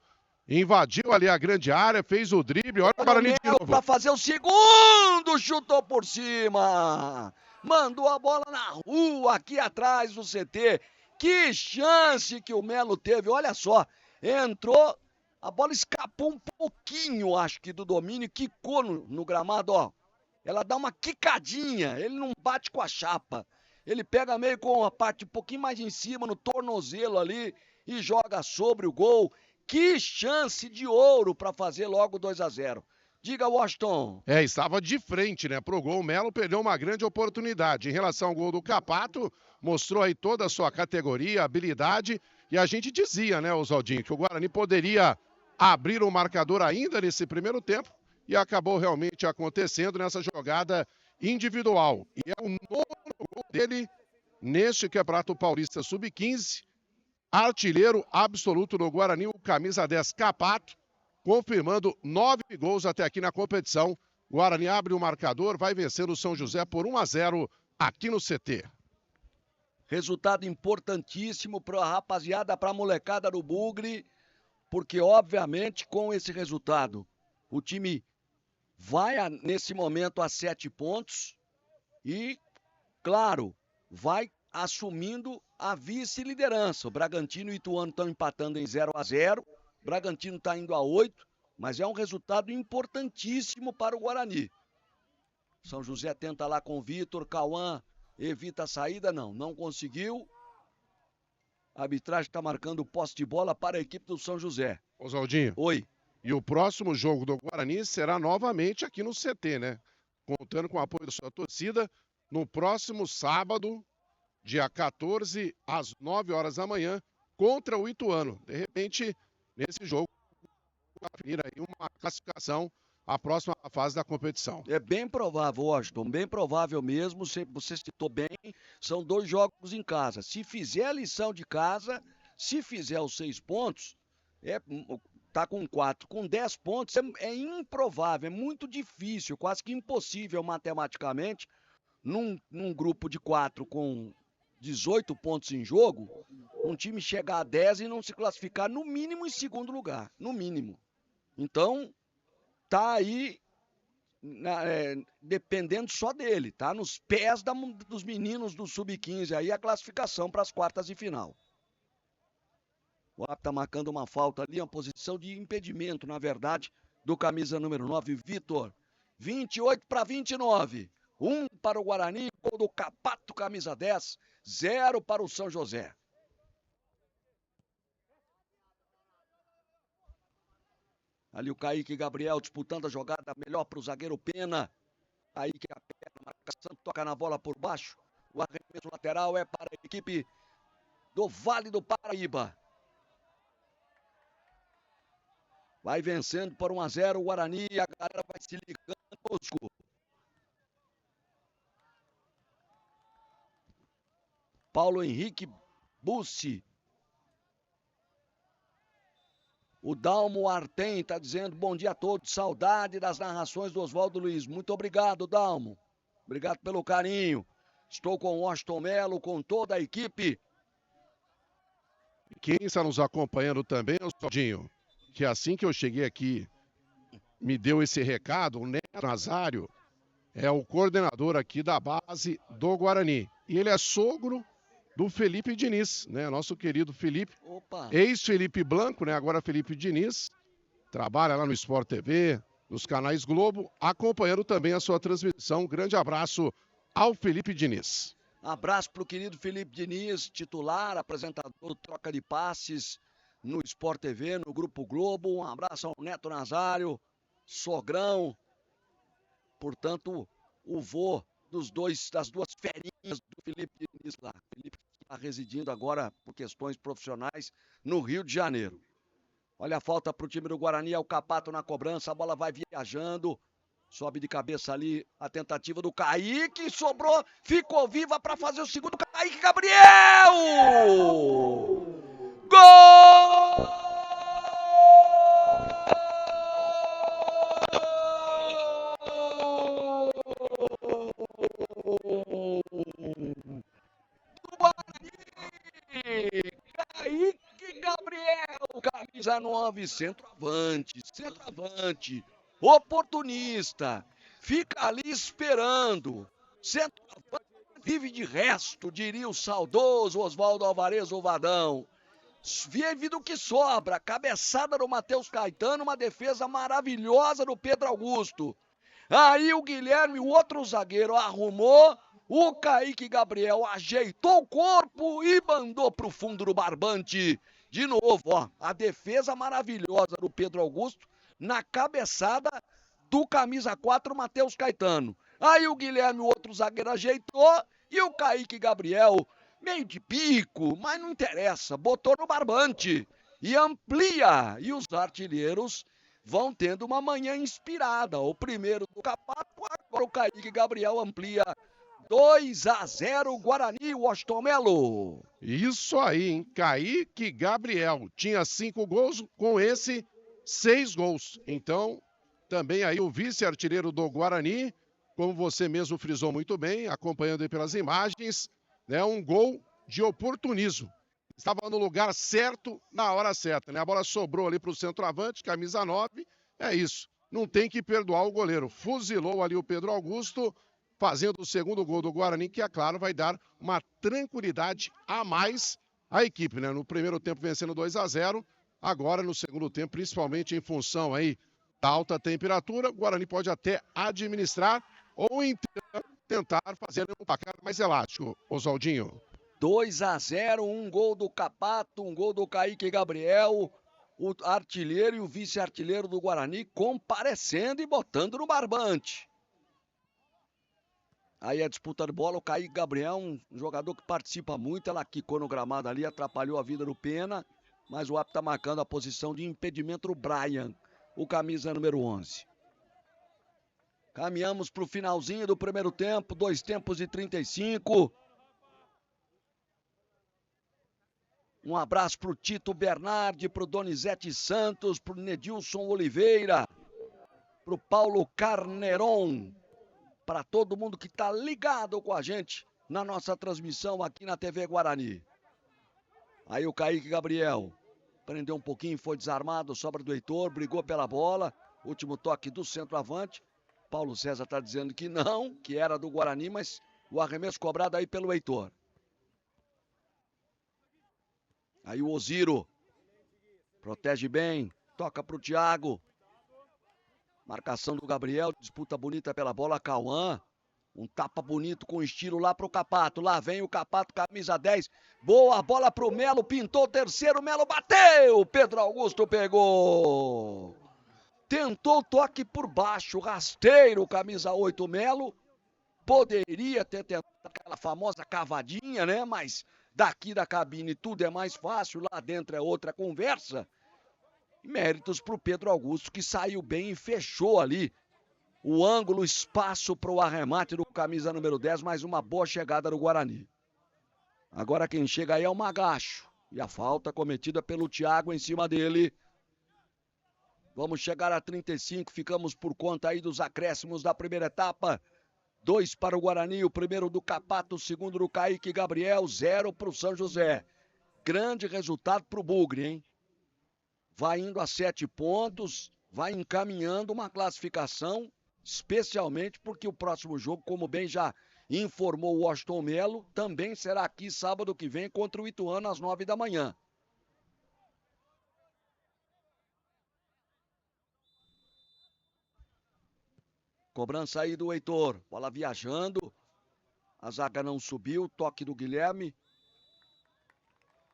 [SPEAKER 2] Invadiu ali a grande área, fez o drible. Olha o Guarani de novo.
[SPEAKER 1] Para fazer o segundo, chutou por cima. Mandou a bola na rua, aqui atrás do CT. Que chance que o Melo teve, olha só, entrou, a bola escapou um pouquinho, acho que do domínio, quicou no gramado, ó. ela dá uma quicadinha, ele não bate com a chapa. Ele pega meio com a parte um pouquinho mais em cima, no tornozelo ali, e joga sobre o gol. Que chance de ouro para fazer logo 2-0. Diga, Washington.
[SPEAKER 2] Estava de frente, né, pro gol. O Melo perdeu uma grande oportunidade. Em relação ao gol do Capato, mostrou aí toda a sua categoria, habilidade, e a gente dizia, né, Oswaldinho, que o Guarani poderia abrir o marcador ainda nesse primeiro tempo, e acabou realmente acontecendo nessa jogada individual. E é o nono gol dele neste Campeonato Paulista Sub-15, artilheiro absoluto do Guarani, o camisa 10 Capato, confirmando 9 gols até aqui na competição. O Guarani abre o marcador, vai vencendo o São José por 1-0 aqui no CT.
[SPEAKER 1] Resultado importantíssimo para a rapaziada, para a molecada do Bugre, porque obviamente com esse resultado o time vai nesse momento a 7 pontos e, claro, vai assumindo a vice-liderança. O Bragantino e o Ituano estão empatando em 0-0. O Bragantino está indo a 8, mas é um resultado importantíssimo para o Guarani. São José tenta lá com o Vitor, Cauã evita a saída, não conseguiu. A arbitragem está marcando posse de bola para a equipe do São José.
[SPEAKER 2] Oswaldinho.
[SPEAKER 1] Oi.
[SPEAKER 2] E o próximo jogo do Guarani será novamente aqui no CT, né? Contando com o apoio da sua torcida, no próximo sábado, dia 14, às 9 horas da manhã, contra o Ituano. De repente, nesse jogo, vai definir aí uma classificação à próxima fase da competição.
[SPEAKER 1] É bem provável, Washington, bem provável mesmo, você citou bem, são 2 jogos em casa. Se fizer a lição de casa, se fizer os 6 pontos, tá com 4, com 10 pontos, é improvável, é muito difícil, quase que impossível matematicamente, num grupo de 4 com 18 pontos em jogo, um time chegar a 10 e não se classificar no mínimo em segundo lugar, no mínimo. Então, tá aí dependendo só dele, tá nos pés dos meninos do Sub-15 aí a classificação para as quartas de final. O árbitro está marcando uma falta ali, uma posição de impedimento, na verdade, do camisa número 9, Vitor. 28-29. 1 para o Guarani, gol do Capato, camisa 10. 0 para o São José. Ali o Kaique Gabriel disputando a jogada melhor para o zagueiro Pena. Kaique a perna, marcação, toca na bola por baixo. O arremesso lateral é para a equipe do Vale do Paraíba. Vai vencendo por 1-0 o Guarani e a galera vai se ligando conosco. Paulo Henrique Bussi. O Dalmo Artem está dizendo bom dia a todos, saudade das narrações do Oswaldo Luiz. Muito obrigado, Dalmo. Obrigado pelo carinho. Estou com o Washington Melo, com toda a equipe.
[SPEAKER 2] Quem está nos acompanhando também é o Oswaldinho, que assim que eu cheguei aqui, me deu esse recado, o Neto Nazário é o coordenador aqui da base do Guarani. E ele é sogro do Felipe Diniz, né? Nosso querido Felipe, ex-Felipe Blanco, né? Agora Felipe Diniz, trabalha lá no Sport TV, nos canais Globo, acompanhando também a sua transmissão. Um grande abraço ao Felipe Diniz.
[SPEAKER 1] Abraço para o querido Felipe Diniz, titular, apresentador do Troca de Passes no Sport TV, no Grupo Globo. Um abraço ao Neto Nazário, sogrão, portanto, o vô das duas ferinhas do Felipe Diniz lá. Felipe está residindo agora por questões profissionais no Rio de Janeiro. Olha a falta para o time do Guarani, é o Capato na cobrança, a bola vai viajando. Sobe de cabeça ali a tentativa do Kaique, sobrou, ficou viva para fazer o segundo. Kaique Gabriel! Gol! Kaique Gabriel, camisa 9, centroavante, oportunista, fica ali esperando, centroavante vive de resto, diria o saudoso Oswaldo Alvarez Ovadão, vive do que sobra, cabeçada do Matheus Caetano, uma defesa maravilhosa do Pedro Augusto, Aí o Guilherme, o outro zagueiro, arrumou. O Kaique Gabriel ajeitou o corpo e mandou pro fundo do barbante. De novo, ó, a defesa maravilhosa do Pedro Augusto na cabeçada do camisa 4, Matheus Caetano. Aí o Guilherme, o outro zagueiro, ajeitou e o Kaique Gabriel, meio de pico, mas não interessa, botou no barbante e amplia. E os artilheiros vão tendo uma manhã inspirada. O primeiro do Capato, agora o Kaique Gabriel amplia 2-0 Guarani, Washington Melo.
[SPEAKER 2] Isso aí, hein? Kaique Gabriel tinha 5 gols, com esse 6 gols. Então, também aí o vice-artilheiro do Guarani, como você mesmo frisou muito bem, acompanhando aí pelas imagens, né? Um gol de oportunismo. Estava no lugar certo, na hora certa, né? A bola sobrou ali para o centroavante, camisa 9, é isso. Não tem que perdoar o goleiro. Fuzilou ali o Pedro Augusto, fazendo o segundo gol do Guarani, que, é claro, vai dar uma tranquilidade a mais à equipe, né? No primeiro tempo vencendo 2-0, agora no segundo tempo, principalmente em função aí da alta temperatura, o Guarani pode até administrar ou então tentar fazer um placar mais elástico, Oswaldinho.
[SPEAKER 1] 2-0, um gol do Capato, um gol do Kaique Gabriel, o artilheiro e o vice-artilheiro do Guarani comparecendo e botando no barbante. Aí a disputa de bola, o Kaique Gabriel, um jogador que participa muito, ela quicou no gramado ali, atrapalhou a vida do Pena, mas o árbitro está marcando a posição de impedimento do Brian, o camisa número 11. Caminhamos para o finalzinho do primeiro tempo, 2 tempos e 35. Um abraço para o Tito Bernardi, para o Donizete Santos, para o Nedilson Oliveira, para o Paulo Carneron, para todo mundo que está ligado com a gente na nossa transmissão aqui na TV Guarani. Aí o Kaique Gabriel prendeu um pouquinho, foi desarmado, sobra do Heitor, brigou pela bola, último toque do centroavante. Paulo César está dizendo que não, que era do Guarani, mas o arremesso cobrado aí pelo Heitor. Aí o Oziro protege bem, toca para o Thiago. Marcação do Gabriel, disputa bonita pela bola, Cauã. Um tapa bonito com estilo lá pro Capato. Lá vem o Capato, camisa 10. Boa bola pro Melo, pintou o terceiro, Melo bateu. Pedro Augusto pegou. Tentou toque por baixo, rasteiro, camisa 8, Melo. Poderia ter tentado aquela famosa cavadinha, né? Mas daqui da cabine tudo é mais fácil, lá dentro é outra conversa. Méritos para o Pedro Augusto, que saiu bem e fechou ali o ângulo, espaço para o arremate do camisa número 10, mais uma boa chegada do Guarani. Agora quem chega aí é o Magacho. E a falta cometida pelo Thiago em cima dele. Vamos chegar a 35, ficamos por conta aí dos acréscimos da primeira etapa. 2 para o Guarani, o primeiro do Capato, o segundo do Kaique Gabriel, 0 para o São José. Grande resultado para o Bugre, hein? Vai indo a 7 pontos, vai encaminhando uma classificação, especialmente porque o próximo jogo, como bem já informou o Washington Melo, também será aqui sábado que vem contra o Ituano às 9 da manhã. Cobrança aí do Heitor, bola viajando, a zaga não subiu, toque do Guilherme.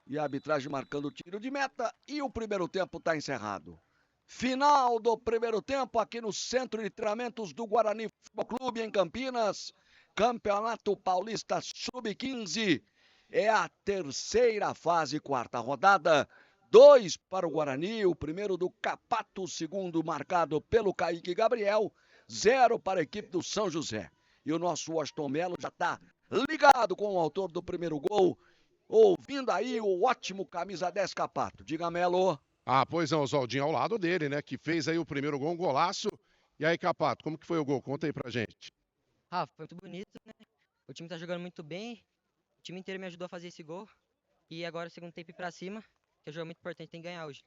[SPEAKER 1] E a arbitragem marcando o tiro de meta e o primeiro tempo está encerrado. Final do primeiro tempo aqui no Centro de Treinamentos do Guarani Futebol Clube em Campinas. Campeonato Paulista Sub-15. É a terceira fase, quarta rodada. 2 para o Guarani, o primeiro do Capato, o segundo marcado pelo Kaique Gabriel. 0 para a equipe do São José. E o nosso Washington Melo já está ligado com o autor do primeiro gol. Ouvindo aí o ótimo camisa 10 Capato. Diga, Melo.
[SPEAKER 2] Ah, pois não, Oswaldinho ao lado dele, né? Que fez aí o primeiro gol, um golaço. E aí, Capato, como que foi o gol? Conta aí pra gente.
[SPEAKER 3] Ah, foi muito bonito, né? O time tá jogando muito bem. O time inteiro me ajudou a fazer esse gol. E agora o segundo tempo ir pra cima, que é um jogo muito importante, tem que ganhar hoje.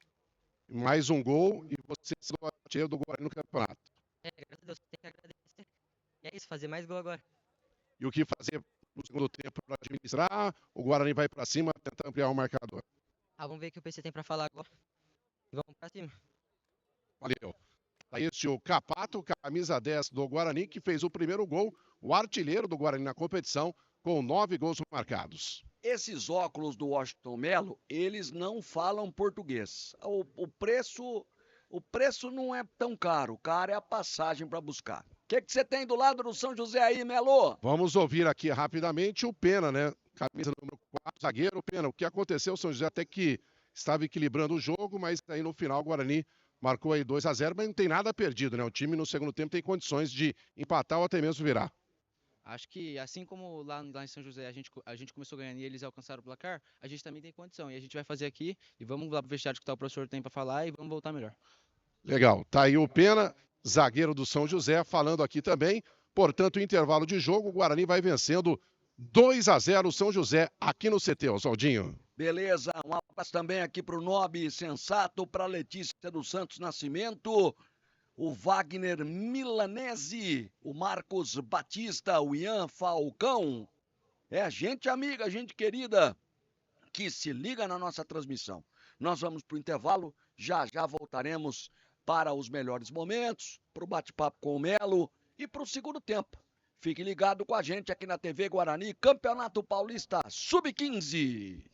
[SPEAKER 2] Mais um gol e você se artilheiro do Guarani no campeonato.
[SPEAKER 3] Graças a Deus, tem que agradecer. E é isso, fazer mais gol agora.
[SPEAKER 2] E o que fazer no segundo tempo para administrar? O Guarani vai pra cima, tentar ampliar o marcador.
[SPEAKER 3] Vamos ver o que o PC tem pra falar agora. E vamos pra cima.
[SPEAKER 2] Valeu. Este o Capato, camisa 10 do Guarani, que fez o primeiro gol, o artilheiro do Guarani na competição, com 9 gols marcados.
[SPEAKER 1] Esses óculos do Washington Melo, eles não falam português. O preço não é tão caro, caro é a passagem para buscar. O que você tem do lado do São José aí, Melo?
[SPEAKER 2] Vamos ouvir aqui rapidamente o Pena, né? Camisa número 4, zagueiro. Pena, o que aconteceu? O São José até que estava equilibrando o jogo, mas aí no final o Guarani marcou aí 2-0, mas não tem nada perdido, né? O time no segundo tempo tem condições de empatar ou até mesmo virar.
[SPEAKER 4] Acho que assim como lá em São José a gente começou ganhando e eles alcançaram o placar, a gente também tem condição. E a gente vai fazer aqui e vamos lá pro vestiário escutar o professor tem para falar e vamos voltar melhor.
[SPEAKER 2] Legal. Tá aí o Pena, zagueiro do São José, falando aqui também. Portanto, intervalo de jogo, o Guarani vai vencendo 2-0 o São José aqui no CT, Oswaldinho.
[SPEAKER 1] Beleza, um abraço também aqui para o Nobre Sensato, para Letícia dos Santos Nascimento, o Wagner Milanese, o Marcos Batista, o Ian Falcão. É gente amiga, gente querida, que se liga na nossa transmissão. Nós vamos para o intervalo, já já voltaremos para os melhores momentos, para o bate-papo com o Melo e para o segundo tempo. Fique ligado com a gente aqui na TV Guarani, Campeonato Paulista Sub-15.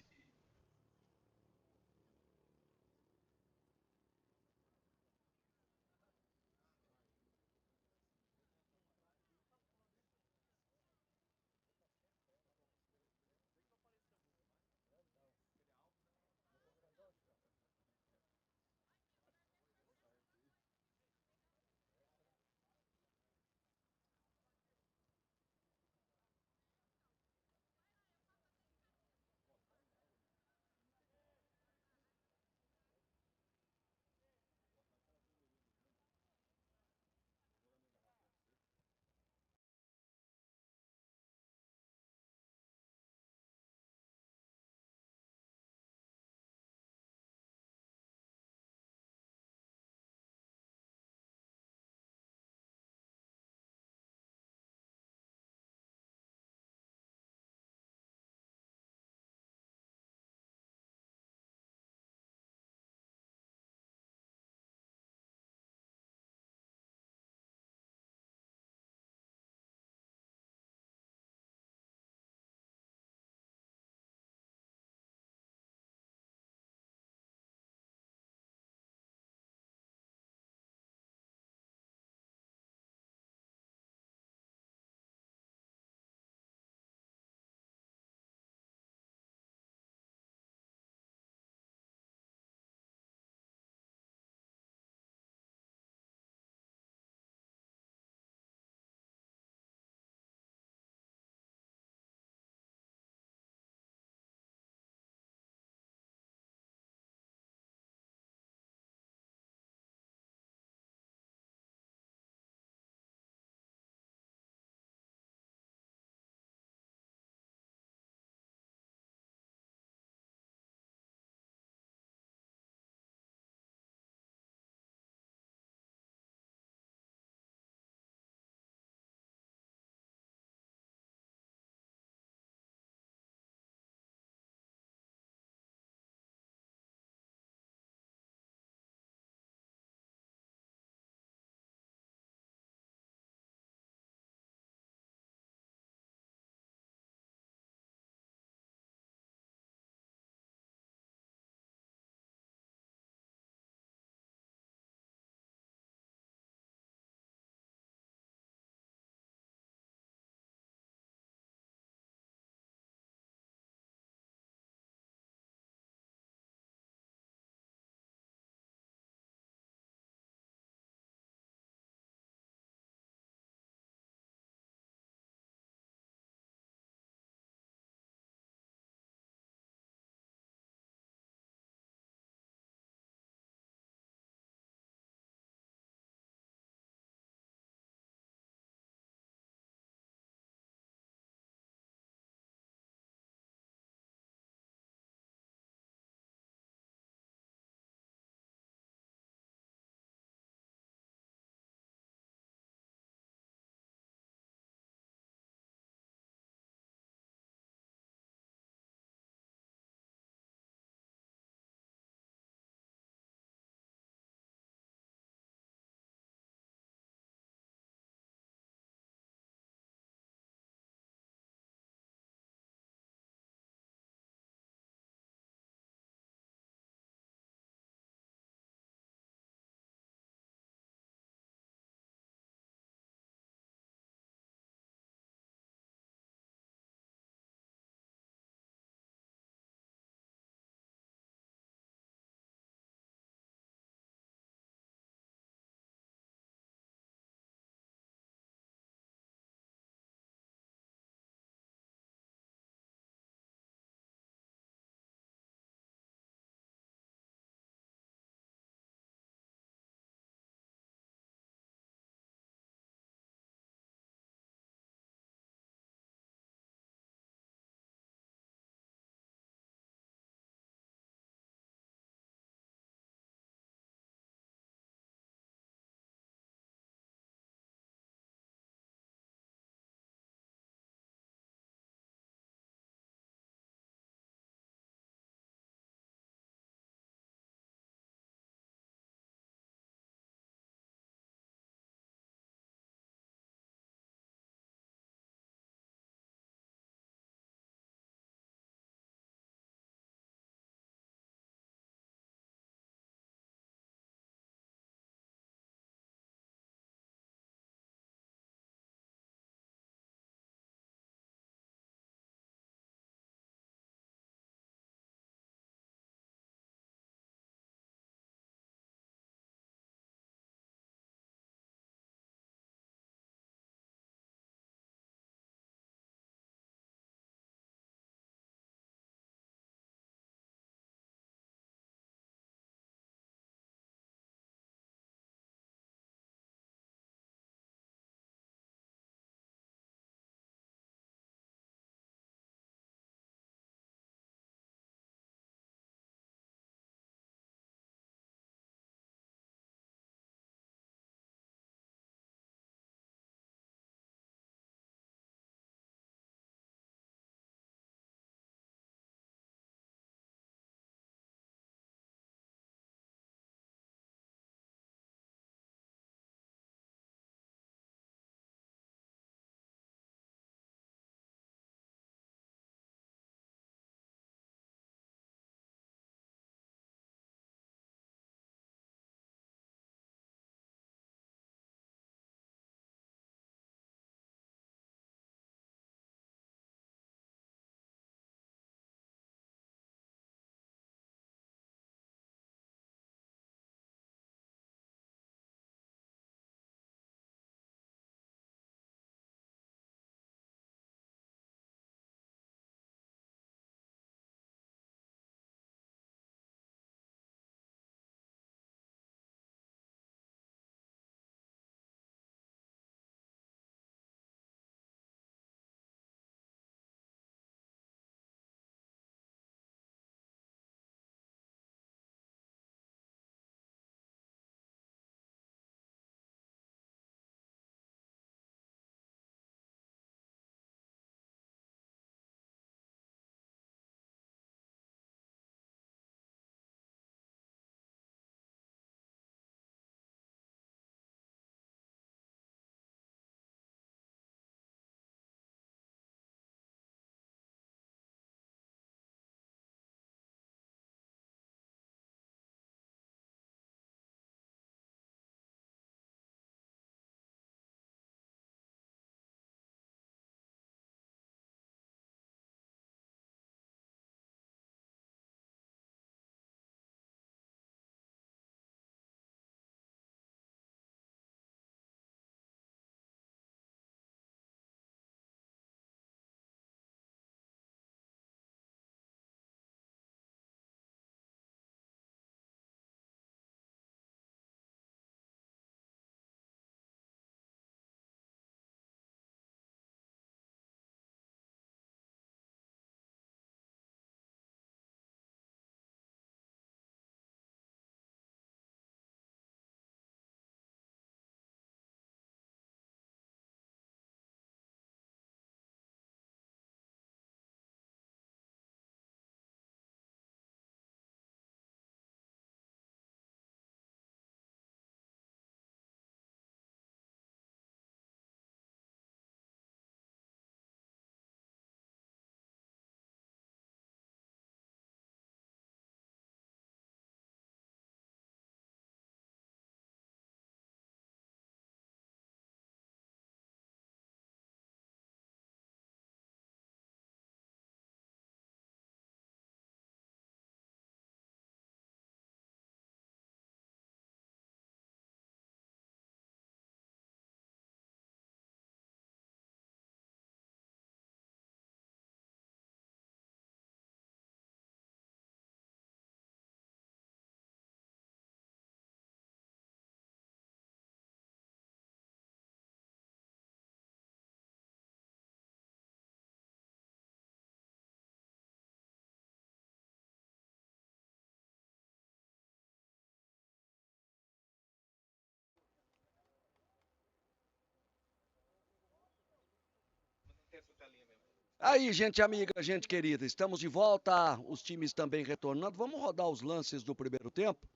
[SPEAKER 1] Aí, gente amiga, gente querida, estamos de volta, os times também retornando. Vamos rodar os lances do primeiro tempo.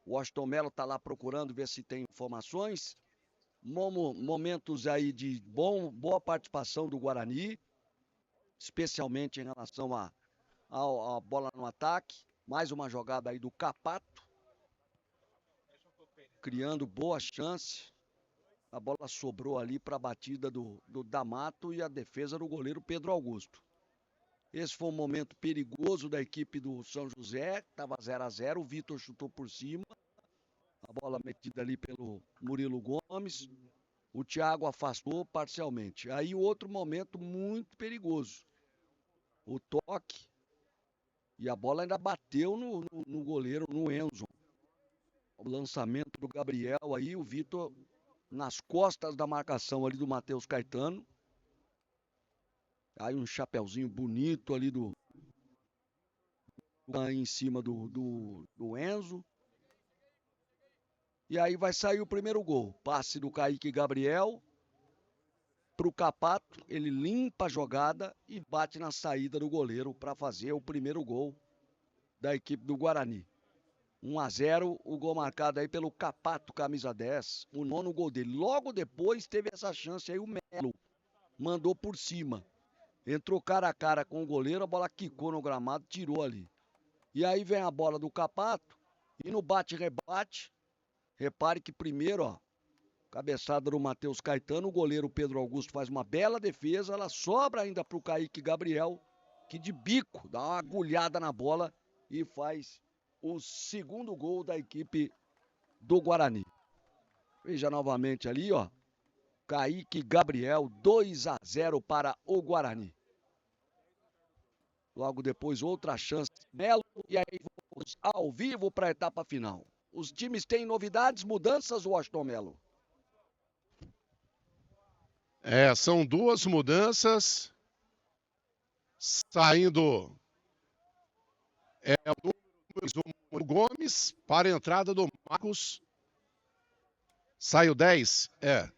[SPEAKER 1] O Washington Melo está lá procurando ver se tem informações. Momentos aí de boa participação do Guarani, especialmente em relação à bola no ataque. Mais uma jogada aí do Capato, criando boa chance. A bola sobrou ali para a batida do D'Amato e a defesa do goleiro Pedro Augusto. Esse foi um momento perigoso da equipe do São José, estava 0-0, o Vitor chutou por cima, a bola metida ali pelo Murilo Gomes, o Thiago afastou parcialmente. Aí outro momento muito perigoso, o toque, e a bola ainda bateu no goleiro, no Enzo. O lançamento do Gabriel aí, o Vitor nas costas da marcação ali do Matheus Caetano. Aí um chapeuzinho bonito ali em cima do Enzo. E aí vai sair o primeiro gol. Passe do Kaique Gabriel pro Capato. Ele limpa a jogada e bate na saída do goleiro para fazer o primeiro gol da equipe do Guarani. 1-0, o gol marcado aí pelo Capato, camisa 10, o 9º gol dele. Logo depois teve essa chance aí o Melo, mandou por cima. Entrou cara a cara com o goleiro, a bola quicou no gramado, tirou ali. E aí vem a bola do Capato, e no bate-rebate, repare que primeiro, ó, cabeçada do Matheus Caetano, o goleiro Pedro Augusto faz uma bela defesa, ela sobra ainda pro Kaique Gabriel, que de bico dá uma agulhada na bola e faz o segundo gol da equipe do Guarani. Veja novamente ali, ó. Kaique Gabriel, 2-0 para o Guarani. Logo depois, outra chance de Melo. E aí vamos ao vivo para a etapa final. Os times têm novidades, mudanças, Washington Melo?
[SPEAKER 2] São duas mudanças. Saindo o Gomes para a entrada do Marcos. Saiu 10.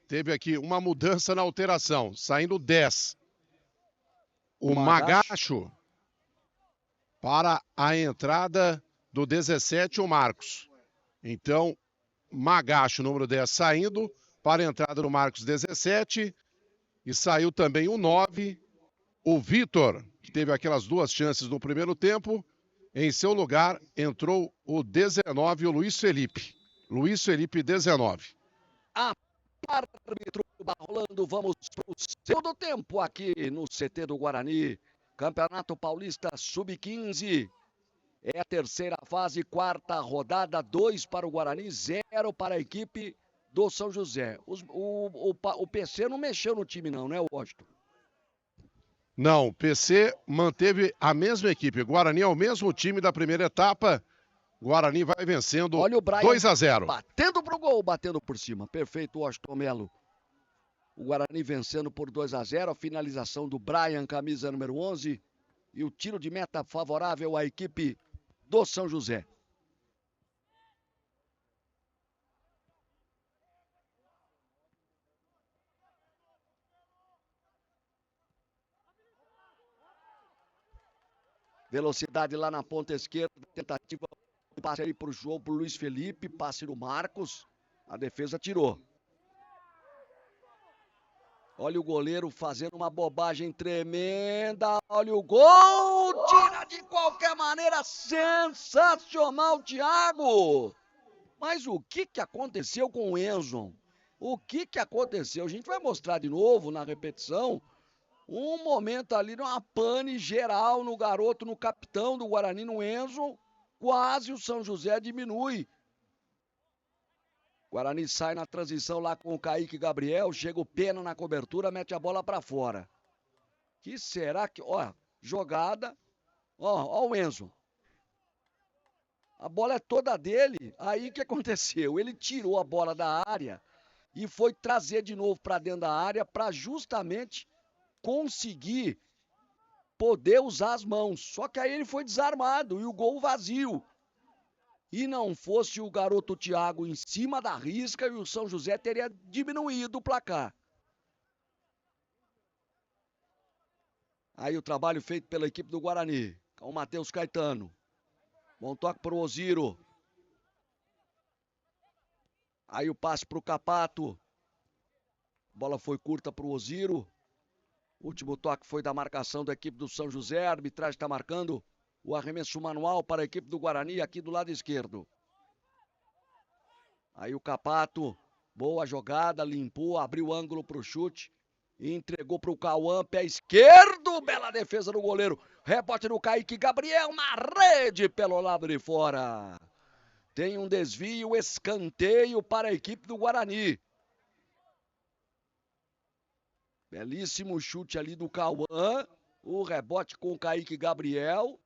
[SPEAKER 2] Teve aqui uma mudança na alteração. Saindo 10. O Magacho para a entrada do 17, o Marcos. Então, Magacho, número 10, saindo para a entrada do Marcos 17. E saiu também o 9, o Vitor, que teve aquelas duas chances no primeiro tempo. Em seu lugar, entrou o 19, o Luiz Felipe. Luiz Felipe, 19.
[SPEAKER 1] Árbitro rolando, vamos para o segundo tempo aqui no CT do Guarani. Campeonato Paulista Sub-15. É a terceira fase, quarta rodada, 2 para o Guarani, 0 para a equipe do São José. O PC não mexeu no time não, né, Washington?
[SPEAKER 2] Não, o PC manteve a mesma equipe. Guarani é o mesmo time da primeira etapa. Guarani vai vencendo 2-0.
[SPEAKER 1] Batendo pro gol, batendo por cima. Perfeito, Washington Melo. O Guarani vencendo por 2-0. A finalização do Brian, camisa número 11. E o tiro de meta favorável à equipe do São José. Velocidade lá na ponta esquerda. Tentativa. Passe aí pro João, pro Luiz Felipe. Passe no Marcos. A defesa tirou. Olha o goleiro fazendo uma bobagem tremenda. Olha o gol! Tira de qualquer maneira. Sensacional, Thiago! Mas o que aconteceu com o Enzo? O que aconteceu? A gente vai mostrar de novo na repetição. Um momento ali, numa pane geral no garoto, no capitão do Guarani, no Enzo. Quase o São José diminui. Guarani sai na transição lá com o Kaique Gabriel, chega o Pena na cobertura, mete a bola para fora. Que será que... Ó, jogada. Ó o Enzo. A bola é toda dele. Aí o que aconteceu? Ele tirou a bola da área e foi trazer de novo para dentro da área para justamente conseguir poder usar as mãos. Só que aí ele foi desarmado e o gol vazio. E não fosse o garoto Thiago em cima da risca e o São José teria diminuído o placar. Aí o trabalho feito pela equipe do Guarani. Com o Matheus Caetano. Bom toque para o Oziro. Aí o passe para o Capato. Bola foi curta para o Oziro. Último toque foi da marcação da equipe do São José. A arbitragem está marcando o arremesso manual para a equipe do Guarani aqui do lado esquerdo. Aí o Capato, boa jogada, limpou, abriu o ângulo para o chute. E entregou para o Cauã, pé esquerdo, bela defesa do goleiro. Rebote do Kaique Gabriel na rede pelo lado de fora. Tem um desvio, escanteio para a equipe do Guarani. Belíssimo chute ali do Cauã. O rebote com o Kaique Gabriel.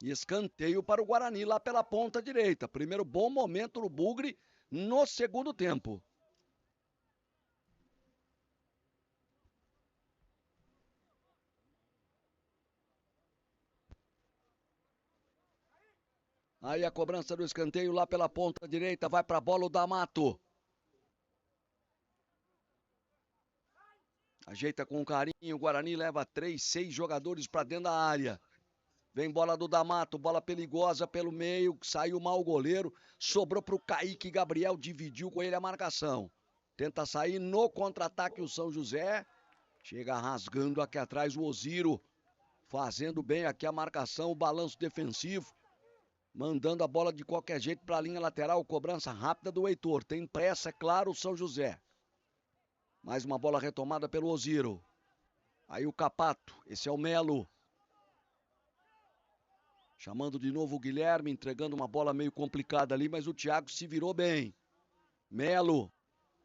[SPEAKER 1] E escanteio para o Guarani lá pela ponta direita. Primeiro bom momento no Bugre no segundo tempo. Aí a cobrança do escanteio lá pela ponta direita. Vai para a bola o D'Amato. Ajeita com carinho. O Guarani leva 6 jogadores para dentro da área. Vem bola do D'Amato. Bola perigosa pelo meio. Saiu mal o goleiro. Sobrou para o Kaique Gabriel. Dividiu com ele a marcação. Tenta sair no contra-ataque o São José. Chega rasgando aqui atrás o Oziro. Fazendo bem aqui a marcação. O balanço defensivo. Mandando a bola de qualquer jeito para a linha lateral. Cobrança rápida do Heitor. Tem pressa, é claro, o São José. Mais uma bola retomada pelo Oziro. Aí o Capato. Esse é o Melo. Chamando de novo o Guilherme. Entregando uma bola meio complicada ali. Mas o Thiago se virou bem. Melo.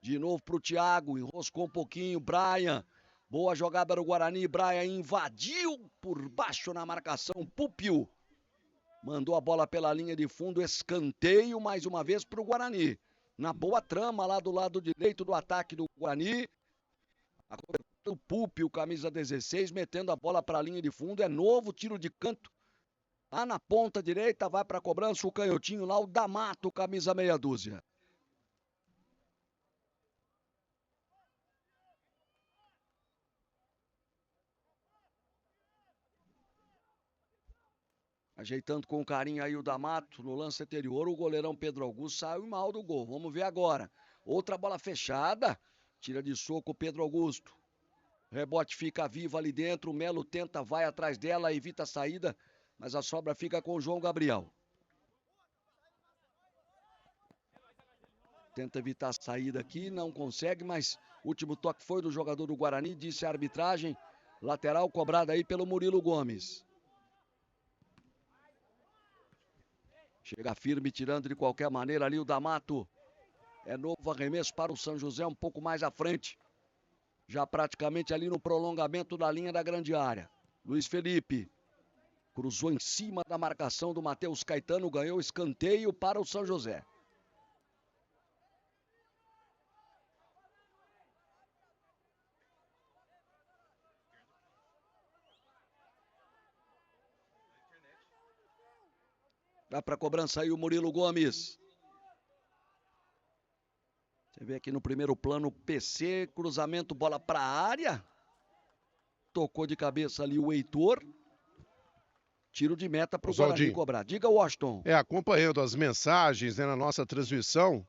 [SPEAKER 1] De novo para o Thiago. Enroscou um pouquinho. Brian. Boa jogada do Guarani. Brian invadiu por baixo na marcação. Púpio. Mandou a bola pela linha de fundo, escanteio mais uma vez para o Guarani. Na boa trama lá do lado direito do ataque do Guarani. O Púpio, camisa 16, metendo a bola para a linha de fundo. É novo tiro de canto. Lá na ponta direita, vai para a cobrança o canhotinho lá, o D'Amato, camisa meia dúzia. Ajeitando com carinho aí o D'Amato. No lance anterior, o goleirão Pedro Augusto saiu mal do gol. Vamos ver agora. Outra bola fechada. Tira de soco o Pedro Augusto. Rebote fica vivo ali dentro. O Melo tenta, vai atrás dela, evita a saída. Mas a sobra fica com o João Gabriel. Tenta evitar a saída aqui, não consegue, mas último toque foi do jogador do Guarani. Disse a arbitragem. Lateral cobrada aí pelo Murilo Gomes. Chega firme, tirando de qualquer maneira ali o D'Amato. É novo arremesso para o São José, um pouco mais à frente. Já praticamente ali no prolongamento da linha da grande área. Luiz Felipe. Cruzou em cima da marcação do Matheus Caetano. Ganhou escanteio para o São José. Vai para a cobrança aí o Murilo Gomes. Você vê aqui no primeiro plano o PC, cruzamento, bola para a área. Tocou de cabeça ali o Heitor. Tiro de meta para o Guarani cobrar. Diga, Washington.
[SPEAKER 2] Acompanhando as mensagens na nossa transmissão,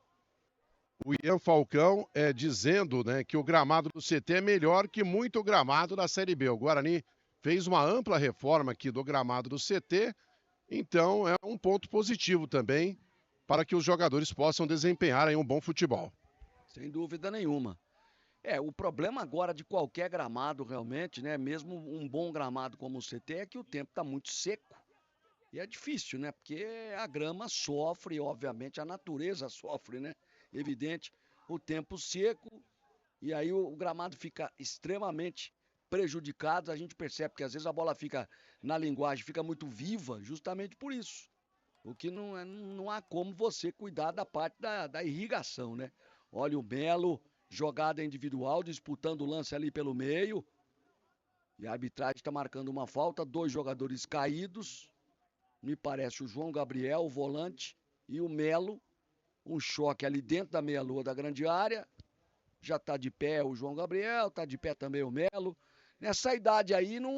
[SPEAKER 2] o Ian Falcão dizendo que o gramado do CT é melhor que muito gramado da Série B. O Guarani fez uma ampla reforma aqui do gramado do CT. Então, é um ponto positivo também para que os jogadores possam desempenhar aí um bom futebol.
[SPEAKER 1] Sem dúvida nenhuma. O problema agora de qualquer gramado realmente, né? Mesmo um bom gramado como o CT, é que o tempo está muito seco. E é difícil, né? Porque a grama sofre, obviamente, a natureza sofre, né? Evidente, o tempo seco, e aí o gramado fica extremamente prejudicado. A gente percebe que às vezes a bola fica, na linguagem, fica muito viva, justamente por isso. O que não há como você cuidar da parte da irrigação, né? Olha o Melo, jogada individual, disputando o lance ali pelo meio. E a arbitragem está marcando uma falta, 2 jogadores caídos. Me parece o João Gabriel, o volante, e o Melo. Um choque ali dentro da meia-lua da grande área. Já está de pé o João Gabriel, está de pé também o Melo. nessa idade aí não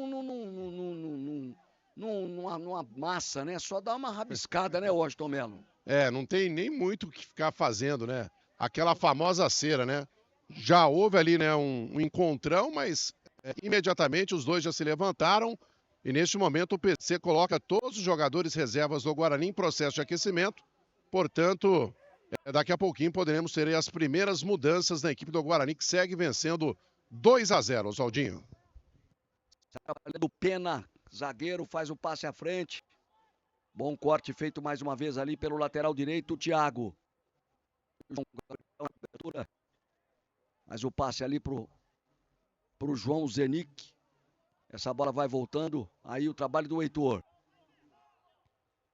[SPEAKER 1] amassa, né? Só dá uma rabiscada, né, Washington Melo?
[SPEAKER 2] Não tem nem muito o que ficar fazendo, né? Aquela famosa cera, né? Já houve ali, né, um encontrão, mas imediatamente os dois já se levantaram e neste momento o PC coloca todos os jogadores reservas do Guarani em processo de aquecimento. Portanto, daqui a pouquinho poderemos ter aí as primeiras mudanças na equipe do Guarani, que segue vencendo 2-0, Oswaldinho.
[SPEAKER 1] Trabalhando Pena, zagueiro, faz o passe à frente. Bom corte feito mais uma vez ali pelo lateral direito, o Thiago. Mas o passe ali pro João Zenic. Essa bola vai voltando. Aí o trabalho do Heitor.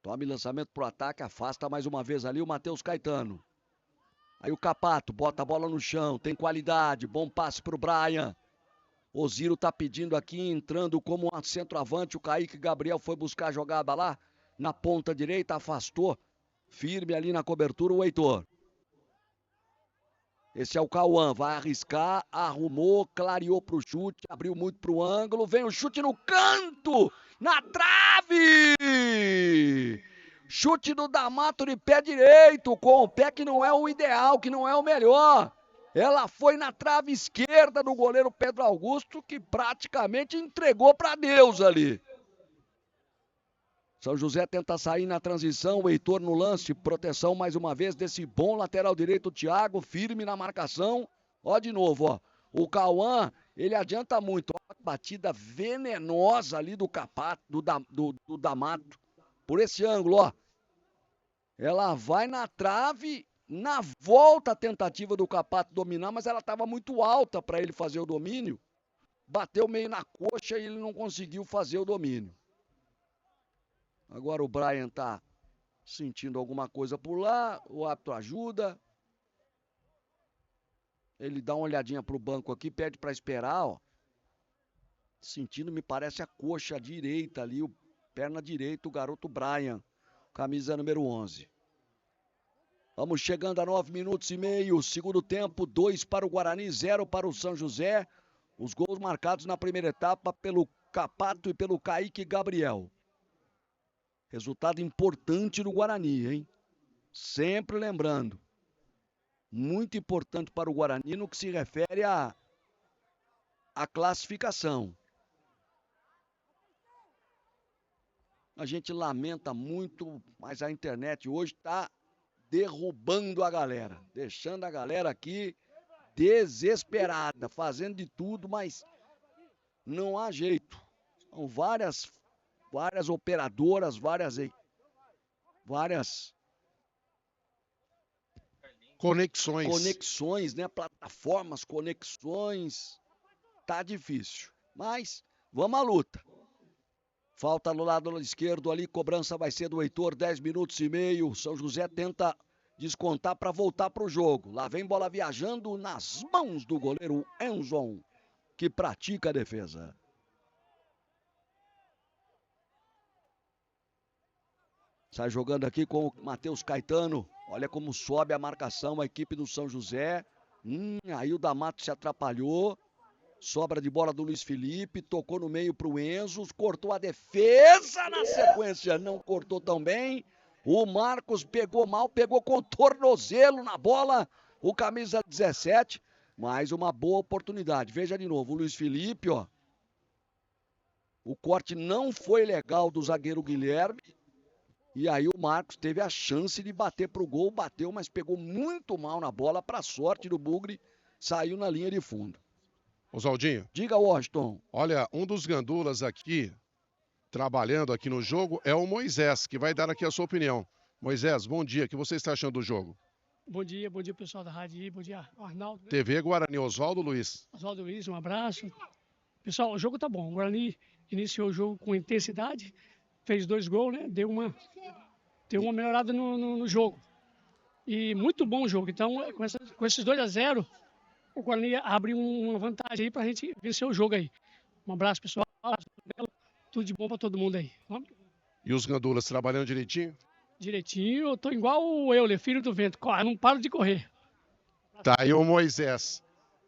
[SPEAKER 1] Tome lançamento pro ataque, afasta mais uma vez ali o Matheus Caetano. Aí o Capato bota a bola no chão, tem qualidade, bom passe pro Brian. O Ziro tá pedindo aqui, entrando como um centroavante. O Kaique Gabriel foi buscar a jogada lá na ponta direita, afastou. Firme ali na cobertura o Heitor. Esse é o Cauã, vai arriscar, arrumou, clareou pro chute, abriu muito pro ângulo, vem o chute no canto, na trave! Chute do D'Amato de pé direito, com o pé que não é o ideal, que não é o melhor. Ela foi na trave esquerda do goleiro Pedro Augusto, que praticamente entregou para Deus ali. São José tenta sair na transição, o Heitor no lance, proteção mais uma vez desse bom lateral direito, o Thiago, firme na marcação. Ó de novo, ó, o Cauã, ele adianta muito, ó, batida venenosa ali do Capato, do D'Amato, por esse ângulo, ó. Ela vai na trave, na volta a tentativa do Capato dominar, mas ela estava muito alta para ele fazer o domínio. Bateu meio na coxa e ele não conseguiu fazer o domínio. Agora o Brian tá sentindo alguma coisa por lá, o árbitro ajuda. Ele dá uma olhadinha pro banco aqui, pede para esperar, ó. Sentindo, me parece, a coxa direita ali, o perna direita, o garoto Brian, camisa número 11. Vamos chegando a 9 minutos e meio, segundo tempo, 2 para o Guarani, 0 para o São José. Os gols marcados na primeira etapa pelo Capato e pelo Kaique Gabriel. Resultado importante no Guarani, hein? Sempre lembrando. Muito importante para o Guarani no que se refere à classificação. A gente lamenta muito, mas a internet hoje está derrubando a galera. Deixando a galera aqui desesperada, fazendo de tudo, mas não há jeito. São várias operadoras, várias conexões, né? Plataformas, conexões. Tá difícil, mas vamos à luta. Falta no lado esquerdo ali, cobrança vai ser do Heitor, 10 minutos e meio. São José tenta descontar para voltar para o jogo. Lá vem bola viajando nas mãos do goleiro Enzon, que pratica a defesa. Sai jogando aqui com o Matheus Caetano. Olha como sobe a marcação a equipe do São José. Aí o D'Amato se atrapalhou. Sobra de bola do Luiz Felipe. Tocou no meio para o Enzo. Cortou a defesa na sequência. Não cortou tão bem. O Marcos pegou mal. Pegou com o tornozelo na bola. O camisa 17. Mais uma boa oportunidade. Veja de novo o Luiz Felipe, ó. O corte não foi legal do zagueiro Guilherme. E aí o Marcos teve a chance de bater pro gol, bateu, mas pegou muito mal na bola, para sorte do Bugre, saiu na linha de fundo.
[SPEAKER 2] Oswaldinho.
[SPEAKER 1] Diga, Washington.
[SPEAKER 2] Olha, um dos gandulas aqui, trabalhando aqui no jogo, é o Moisés, que vai dar aqui a sua opinião. Moisés, bom dia, o que você está achando do jogo?
[SPEAKER 5] Bom dia pessoal da rádio aí, bom dia Arnaldo. Né?
[SPEAKER 2] TV Guarani, Oswaldo Luiz.
[SPEAKER 5] Oswaldo Luiz, um abraço. Pessoal, o jogo tá bom, o Guarani iniciou o jogo com intensidade, fez 2 gols, né? Deu uma melhorada no jogo. E muito bom o jogo. Então, com esses 2-0, o Guarani abre uma vantagem aí pra gente vencer o jogo aí. Um abraço, pessoal. Tudo de bom pra todo mundo aí. Vamos?
[SPEAKER 2] E os gandulas trabalhando direitinho?
[SPEAKER 5] Direitinho, eu tô igual o Euler, filho do vento. Não paro de correr.
[SPEAKER 2] Tá aí o Moisés.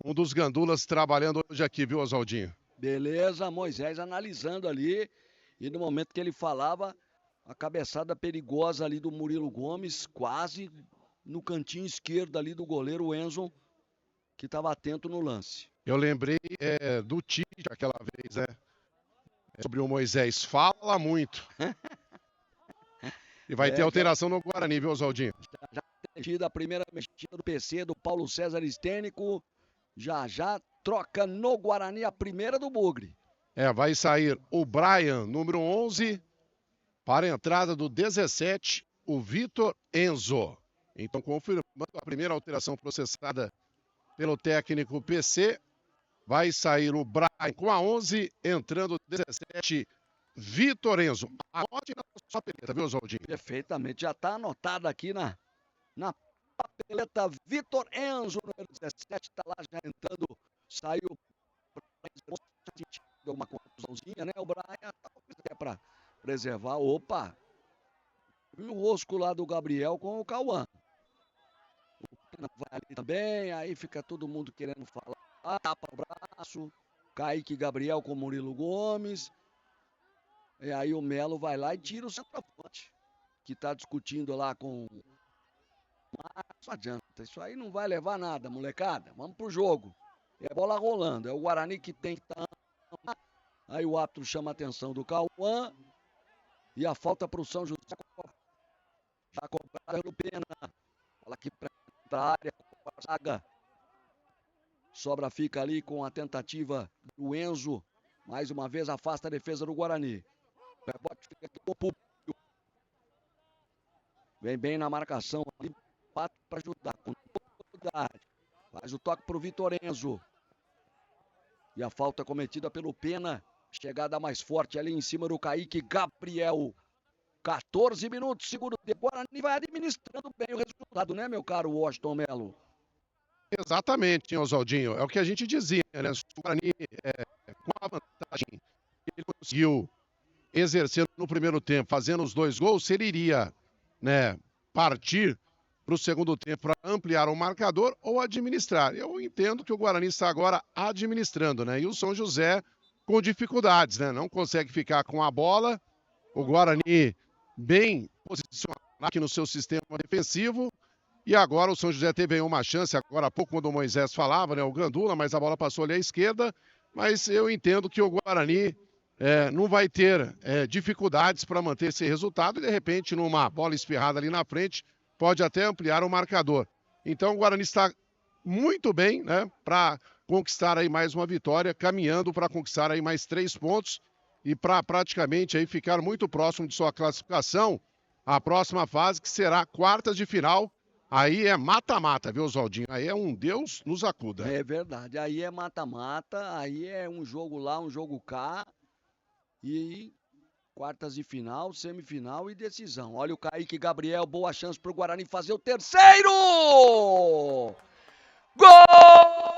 [SPEAKER 2] Um dos gandulas trabalhando hoje aqui, viu, Oswaldinho?
[SPEAKER 1] Beleza, Moisés analisando ali. E no momento que ele falava, a cabeçada perigosa ali do Murilo Gomes, quase no cantinho esquerdo ali do goleiro Enzo, que estava atento no lance.
[SPEAKER 2] Eu lembrei do Tite aquela vez, né? Sobre o Moisés. Fala muito. E vai ter alteração no Guarani, viu, Oswaldinho?
[SPEAKER 1] A primeira mexida do PC do Paulo César Estênico. Já troca no Guarani a primeira do Bugre.
[SPEAKER 2] Vai sair o Brian, número 11, para a entrada do 17, o Vitor Enzo. Então, confirmando a primeira alteração processada pelo técnico PC, vai sair o Brian com a 11, entrando o 17, Vitor Enzo. Anote na sua peleta, viu, Oswaldinho?
[SPEAKER 1] Perfeitamente, já está anotado aqui na papeleta. Vitor Enzo, número 17, está lá já entrando, saiu uma confusãozinha, né? O Brian, talvez até para preservar. Opa! E o rosco lá do Gabriel com o Cauã. O Pena vai ali também, aí fica todo mundo querendo falar. Tapa o braço. Kaique Gabriel com o Murilo Gomes. E aí o Melo vai lá e tira o centroavante, que está discutindo lá com... Mas não adianta, isso aí não vai levar nada, molecada. Vamos pro jogo. É bola rolando, é o Guarani que tem que estar... Aí o árbitro chama a atenção do Cauã. E a falta para o São José. Já cobrada pelo Pena. Bola aqui para a área. A zaga. Sobra fica ali com a tentativa do Enzo. Mais uma vez afasta a defesa do Guarani. Rebote fica aqui com o público. Vem bem na marcação ali. Para ajudar com dificuldade. Faz o toque para o Vitor Enzo. E a falta cometida pelo Pena. Chegada mais forte ali em cima do Kaique Gabriel. 14 minutos, segundo tempo. Guarani vai administrando bem o resultado, né, meu caro Washington Melo?
[SPEAKER 2] Exatamente, Oswaldinho. É o que a gente dizia, né? O Guarani, com a vantagem que ele conseguiu exercer no primeiro tempo, fazendo os 2 gols, se ele iria, né, partir para o segundo tempo para ampliar o marcador ou administrar. Eu entendo que o Guarani está agora administrando, né? E o São José com dificuldades, né? Não consegue ficar com a bola. O Guarani bem posicionado aqui no seu sistema defensivo. E agora o São José teve aí uma chance, agora há pouco, quando o Moisés falava, né? O Gandula, mas a bola passou ali à esquerda. Mas eu entendo que o Guarani não vai ter dificuldades para manter esse resultado. E, de repente, numa bola espirrada ali na frente, pode até ampliar o marcador. Então, o Guarani está muito bem, né? Para conquistar aí mais uma vitória, caminhando para conquistar aí mais 3 pontos e para praticamente aí ficar muito próximo de sua classificação. A próxima fase, que será quartas de final, aí é mata-mata, viu, Oswaldinho? Aí é um Deus nos acuda.
[SPEAKER 1] É verdade, aí é mata-mata, aí é um jogo lá, um jogo cá, e quartas de final, semifinal e decisão. Olha o Kaique Gabriel, boa chance para o Guarani fazer o terceiro! Gol!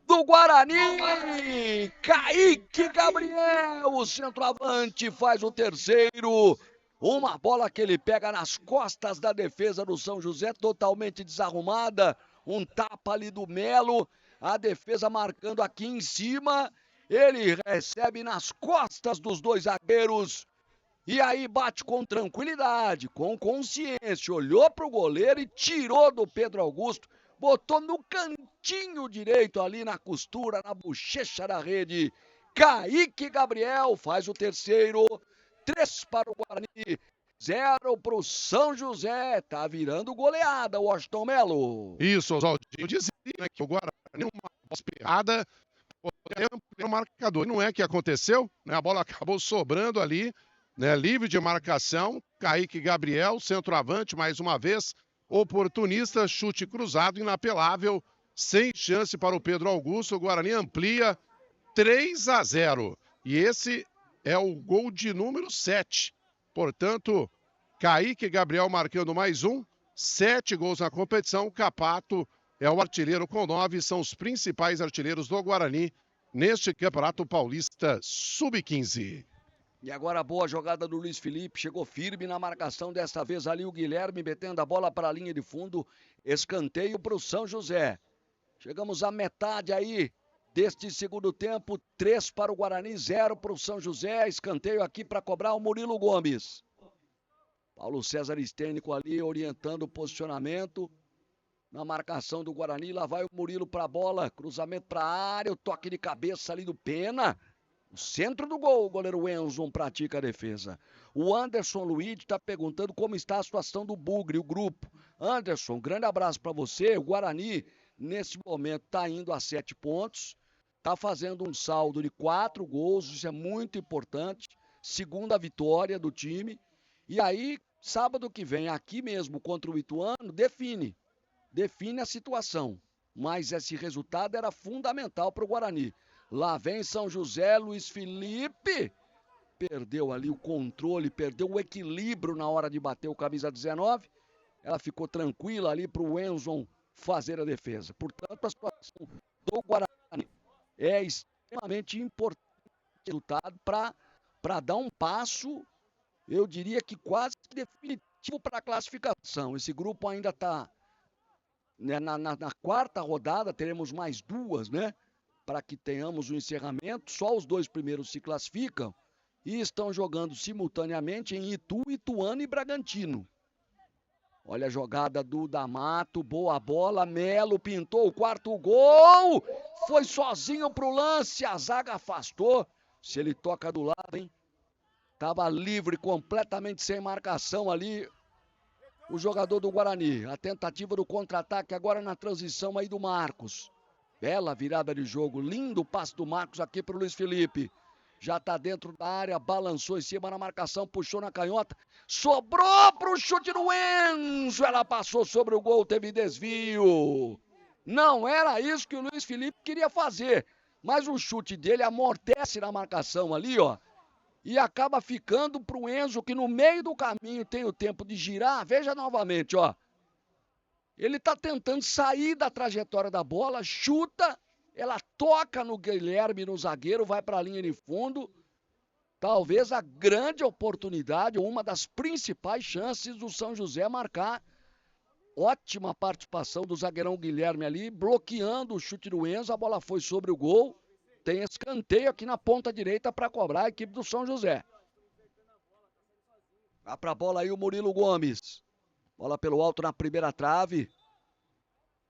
[SPEAKER 1] Do Guarani, Kaique Gabriel, o centroavante, faz o terceiro. Uma bola que ele pega nas costas da defesa do São José, totalmente desarrumada. Um tapa ali do Melo, a defesa marcando aqui em cima. Ele recebe nas costas dos 2 zagueiros. E aí bate com tranquilidade, com consciência. Olhou para o goleiro e tirou do Pedro Augusto. Botou no cantinho direito ali na costura, na bochecha da rede. Kaique Gabriel faz o terceiro. 3 para o Guarani, 0 para o São José. Tá virando goleada, Washington Melo.
[SPEAKER 2] Isso, Oswaldinho. Eu dizia, né, que o Guarani, uma espirrada, poderia ampliar o marcador. Não é que aconteceu, né? A bola acabou sobrando ali, né? Livre de marcação. Kaique Gabriel, centroavante, mais uma vez, oportunista, chute cruzado, inapelável, sem chance para o Pedro Augusto. O Guarani amplia 3-0. E esse é o gol de número 7. Portanto, Kaique Gabriel marcando mais um. 7 gols na competição. Capato é o artilheiro com 9. São os principais artilheiros do Guarani neste Campeonato Paulista Sub-15.
[SPEAKER 1] E agora a boa jogada do Luiz Felipe, chegou firme na marcação, desta vez ali o Guilherme metendo a bola para a linha de fundo, escanteio para o São José. Chegamos à metade aí deste segundo tempo, 3 para o Guarani, 0 para o São José, escanteio aqui para cobrar o Murilo Gomes. Paulo César Estênico ali orientando o posicionamento na marcação do Guarani, lá vai o Murilo para a bola, cruzamento para a área, o toque de cabeça ali do Pena. No centro do gol, o goleiro Enzo pratica a defesa. O Anderson Luiz está perguntando como está a situação do Bugre, o grupo. Anderson, grande abraço para você. O Guarani, nesse momento, está indo a 7 pontos. Está fazendo um saldo de 4 gols, isso é muito importante. Segunda vitória do time. E aí, sábado que vem, aqui mesmo, contra o Ituano, define a situação. Mas esse resultado era fundamental para o Guarani. Lá vem São José, Luiz Felipe, perdeu ali o controle, perdeu o equilíbrio na hora de bater o camisa 19, ela ficou tranquila ali para o Enzo fazer a defesa. Portanto, a situação do Guarani é extremamente importante resultado para dar um passo, eu diria que quase definitivo para a classificação. Esse grupo ainda está, né, na quarta rodada, teremos mais 2, né? Para que tenhamos o encerramento, só os 2 primeiros se classificam e estão jogando simultaneamente em Itu, Ituano e Bragantino. Olha a jogada do D'Amato, boa bola, Melo pintou o 4º gol, foi sozinho pro lance, a zaga afastou, se ele toca do lado, hein? Tava livre, completamente sem marcação ali, o jogador do Guarani. A tentativa do contra-ataque agora na transição aí do Marcos. Bela virada de jogo, lindo passe do Marcos aqui para o Luiz Felipe. Já está dentro da área, balançou em cima na marcação, puxou na canhota. Sobrou para o chute do Enzo. Ela passou sobre o gol, teve desvio. Não era isso que o Luiz Felipe queria fazer. Mas o chute dele amortece na marcação ali, ó. E acaba ficando para o Enzo, que no meio do caminho tem o tempo de girar. Veja novamente, ó. Ele está tentando sair da trajetória da bola, chuta, ela toca no Guilherme, no zagueiro, vai para a linha de fundo. Talvez a grande oportunidade, uma das principais chances do São José marcar. Ótima participação do zagueirão Guilherme ali, bloqueando o chute do Enzo, a bola foi sobre o gol. Tem escanteio aqui na ponta direita para cobrar a equipe do São José. Vai para a bola aí o Murilo Gomes. Bola pelo alto na primeira trave.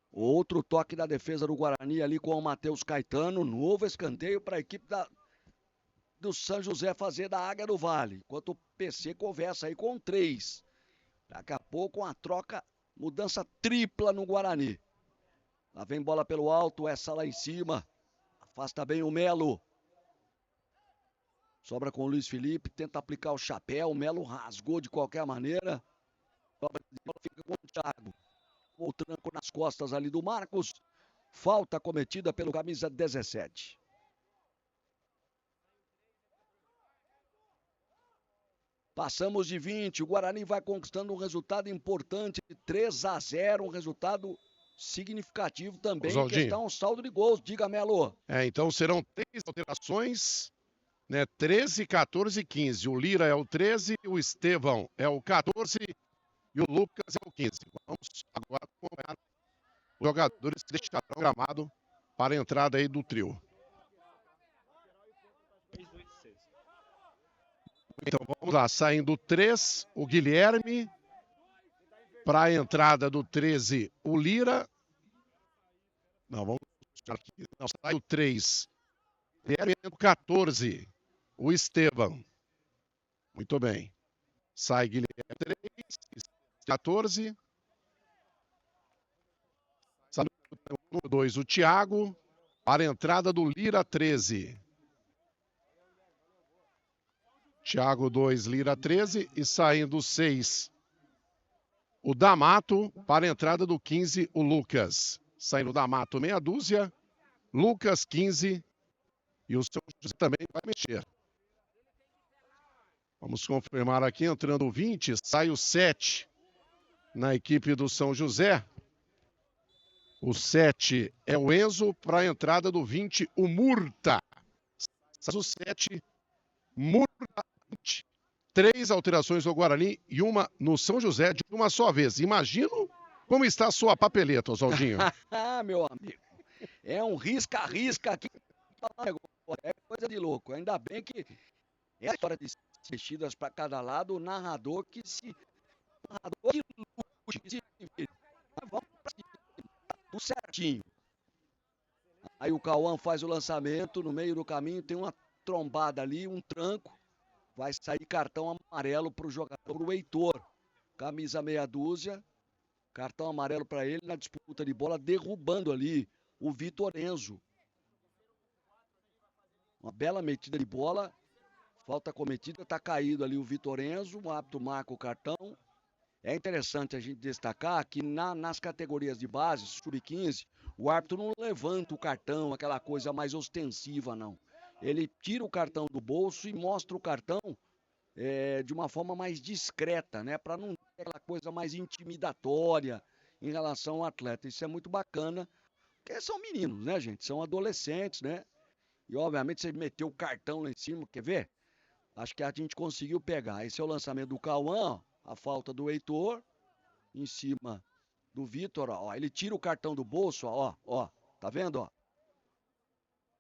[SPEAKER 1] Outro toque da defesa do Guarani ali com o Matheus Caetano. Novo escanteio para a equipe do São José fazer da Águia do Vale. Enquanto o PC conversa aí com 3. Daqui a pouco uma troca, mudança tripla no Guarani. Lá vem bola pelo alto, essa lá em cima. Afasta bem o Melo. Sobra com o Luiz Felipe, tenta aplicar o chapéu. O Melo rasgou de qualquer maneira. Fica com o Thiago. O tranco nas costas ali do Marcos. Falta cometida pelo camisa 17. Passamos de 20. O Guarani vai conquistando um resultado importante. 3-0. Um resultado significativo também.
[SPEAKER 2] Oswaldinho.
[SPEAKER 1] Que está um saldo de gols. Diga, Melo.
[SPEAKER 2] Então serão 3 alterações, né? 13, 14 e 15. O Lira é o 13, o Estevão é o 14 e o Lucas é o 15. Vamos agora acompanhar os jogadores que deixarão o gramado para a entrada aí do trio. Então vamos lá, saindo 3, o Guilherme. Para a entrada do 13, o Lira. Não, vamos aqui. Não, sai o 3. Guilherme o 14, o Estevão. Muito bem. Sai Guilherme 3, 14. Sai o 2, o Thiago. Para a entrada do Lira 13. Thiago 2, Lira 13. E saindo 6, o D'Amato. Para a entrada do 15, o Lucas. Saindo o D'Amato, meia dúzia. Lucas 15. E o São José também vai mexer. Vamos confirmar aqui, entrando o 20, sai o 7 na equipe do São José. O 7 é o Enzo, para a entrada do 20, o Murta. Sai o 7, Murta 3 alterações do Guarani e uma no São José de uma só vez. Imagino como está a sua papeleta, Oswaldinho.
[SPEAKER 1] Ah, meu amigo. É um risca-risca aqui. É coisa de louco. Ainda bem que é a história de mexidas para cada lado, o narrador que se. Narrador que lute, se vire. Mas vamos pra cima, tá tudo certinho. Aí o Cauã faz o lançamento, no meio do caminho tem uma trombada ali, um tranco. Vai sair cartão amarelo para o jogador, o Heitor. Camisa meia dúzia. Cartão amarelo para ele na disputa de bola, derrubando ali o Vitor Enzo. Uma bela metida de bola. Falta cometida, está caído ali o Vitor Enzo. O árbitro marca o cartão. É interessante a gente destacar que nas categorias de base, sub-15, o árbitro não levanta o cartão, aquela coisa mais ostensiva, não. Ele tira o cartão do bolso e mostra o cartão de uma forma mais discreta, né? Para não ter aquela coisa mais intimidatória em relação ao atleta. Isso é muito bacana, porque são meninos, né, gente? São adolescentes, né? E, obviamente, você meteu o cartão lá em cima, quer ver? Acho que a gente conseguiu pegar. Esse é o lançamento do Cauã, a falta do Heitor, em cima do Vitor, ó. Ele tira o cartão do bolso, ó. Tá vendo, ó?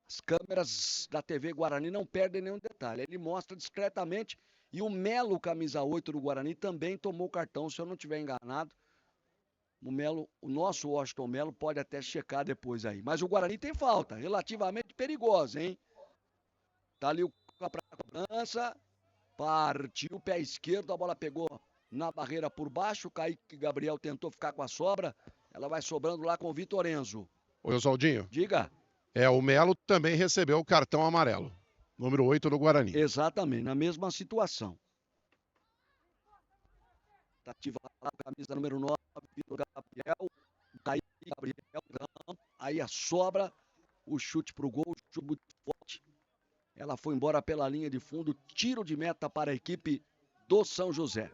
[SPEAKER 1] As câmeras da TV Guarani não perdem nenhum detalhe. Ele mostra discretamente. E o Melo, camisa 8 do Guarani, também tomou cartão, se eu não estiver enganado. O Melo, o nosso Washington Melo, pode até checar depois aí. Mas o Guarani tem falta, relativamente perigosa, hein? Tá ali o cobrança. Partiu, pé esquerdo, a bola pegou na barreira por baixo. O Kaique Gabriel tentou ficar com a sobra. Ela vai sobrando lá com o Vitor Enzo.
[SPEAKER 2] Oi, Oswaldinho.
[SPEAKER 1] Diga.
[SPEAKER 2] O Melo também recebeu o cartão amarelo. Número 8 do Guarani.
[SPEAKER 1] Exatamente, na mesma situação. Tá ativa a camisa número 9, Vitor Gabriel. Kaique Gabriel. Aí a sobra, o chute pro gol, chute muito forte. Ela foi embora pela linha de fundo. Tiro de meta para a equipe do São José.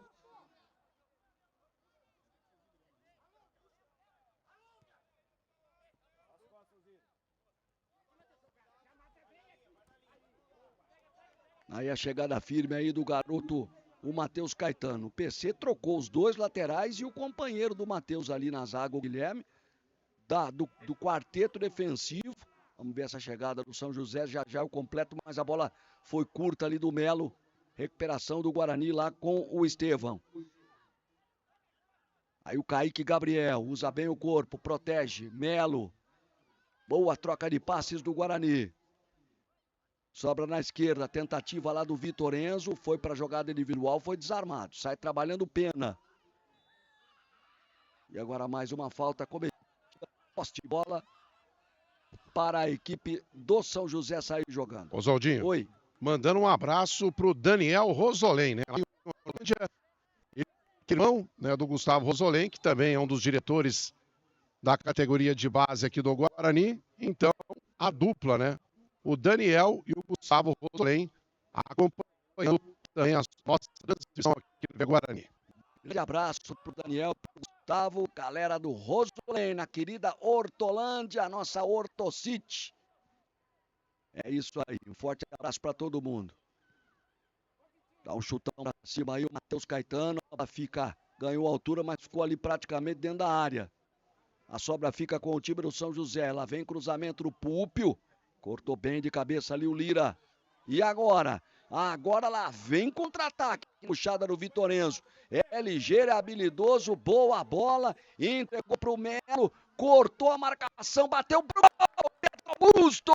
[SPEAKER 1] Aí a chegada firme aí do garoto, o Matheus Caetano. O PC trocou os dois laterais e o companheiro do Matheus ali na zaga, o Guilherme, do quarteto defensivo. Vamos ver essa chegada do São José, já o completo, mas a bola foi curta ali do Melo. Recuperação do Guarani lá com o Estevão. Aí o Kaique Gabriel usa bem o corpo, protege. Melo. Boa troca de passes do Guarani. Sobra na esquerda, tentativa lá do Vitor Enzo. Foi para a jogada individual, foi desarmado. Sai trabalhando Pena. E agora mais uma falta cometida. Poste de bola para a equipe do São José sair jogando.
[SPEAKER 2] Oswaldinho.
[SPEAKER 1] Oi.
[SPEAKER 2] Mandando um abraço pro Daniel Rosolém, né? Irmão, né, do Gustavo Rosolém, que também é um dos diretores da categoria de base aqui do Guarani. Então, a dupla, né? O Daniel e o Gustavo Rosolém acompanhando também a nossa transmissão aqui do Guarani.
[SPEAKER 1] Grande abraço pro Daniel, pro Gustavo, galera do Rosolém, na querida Hortolândia, a nossa Hortocity. É isso aí, um forte abraço para todo mundo. Dá um chutão pra cima aí, o Matheus Caetano, ganhou altura, mas ficou ali praticamente dentro da área. A sobra fica com o time do São José, lá vem cruzamento do Púpio, cortou bem de cabeça ali o Lira. E agora? Agora lá vem contra-ataque, puxada do Vitor Enzo. É ligeiro, é habilidoso, boa bola, entregou pro Melo, cortou a marcação, bateu pro Augusto!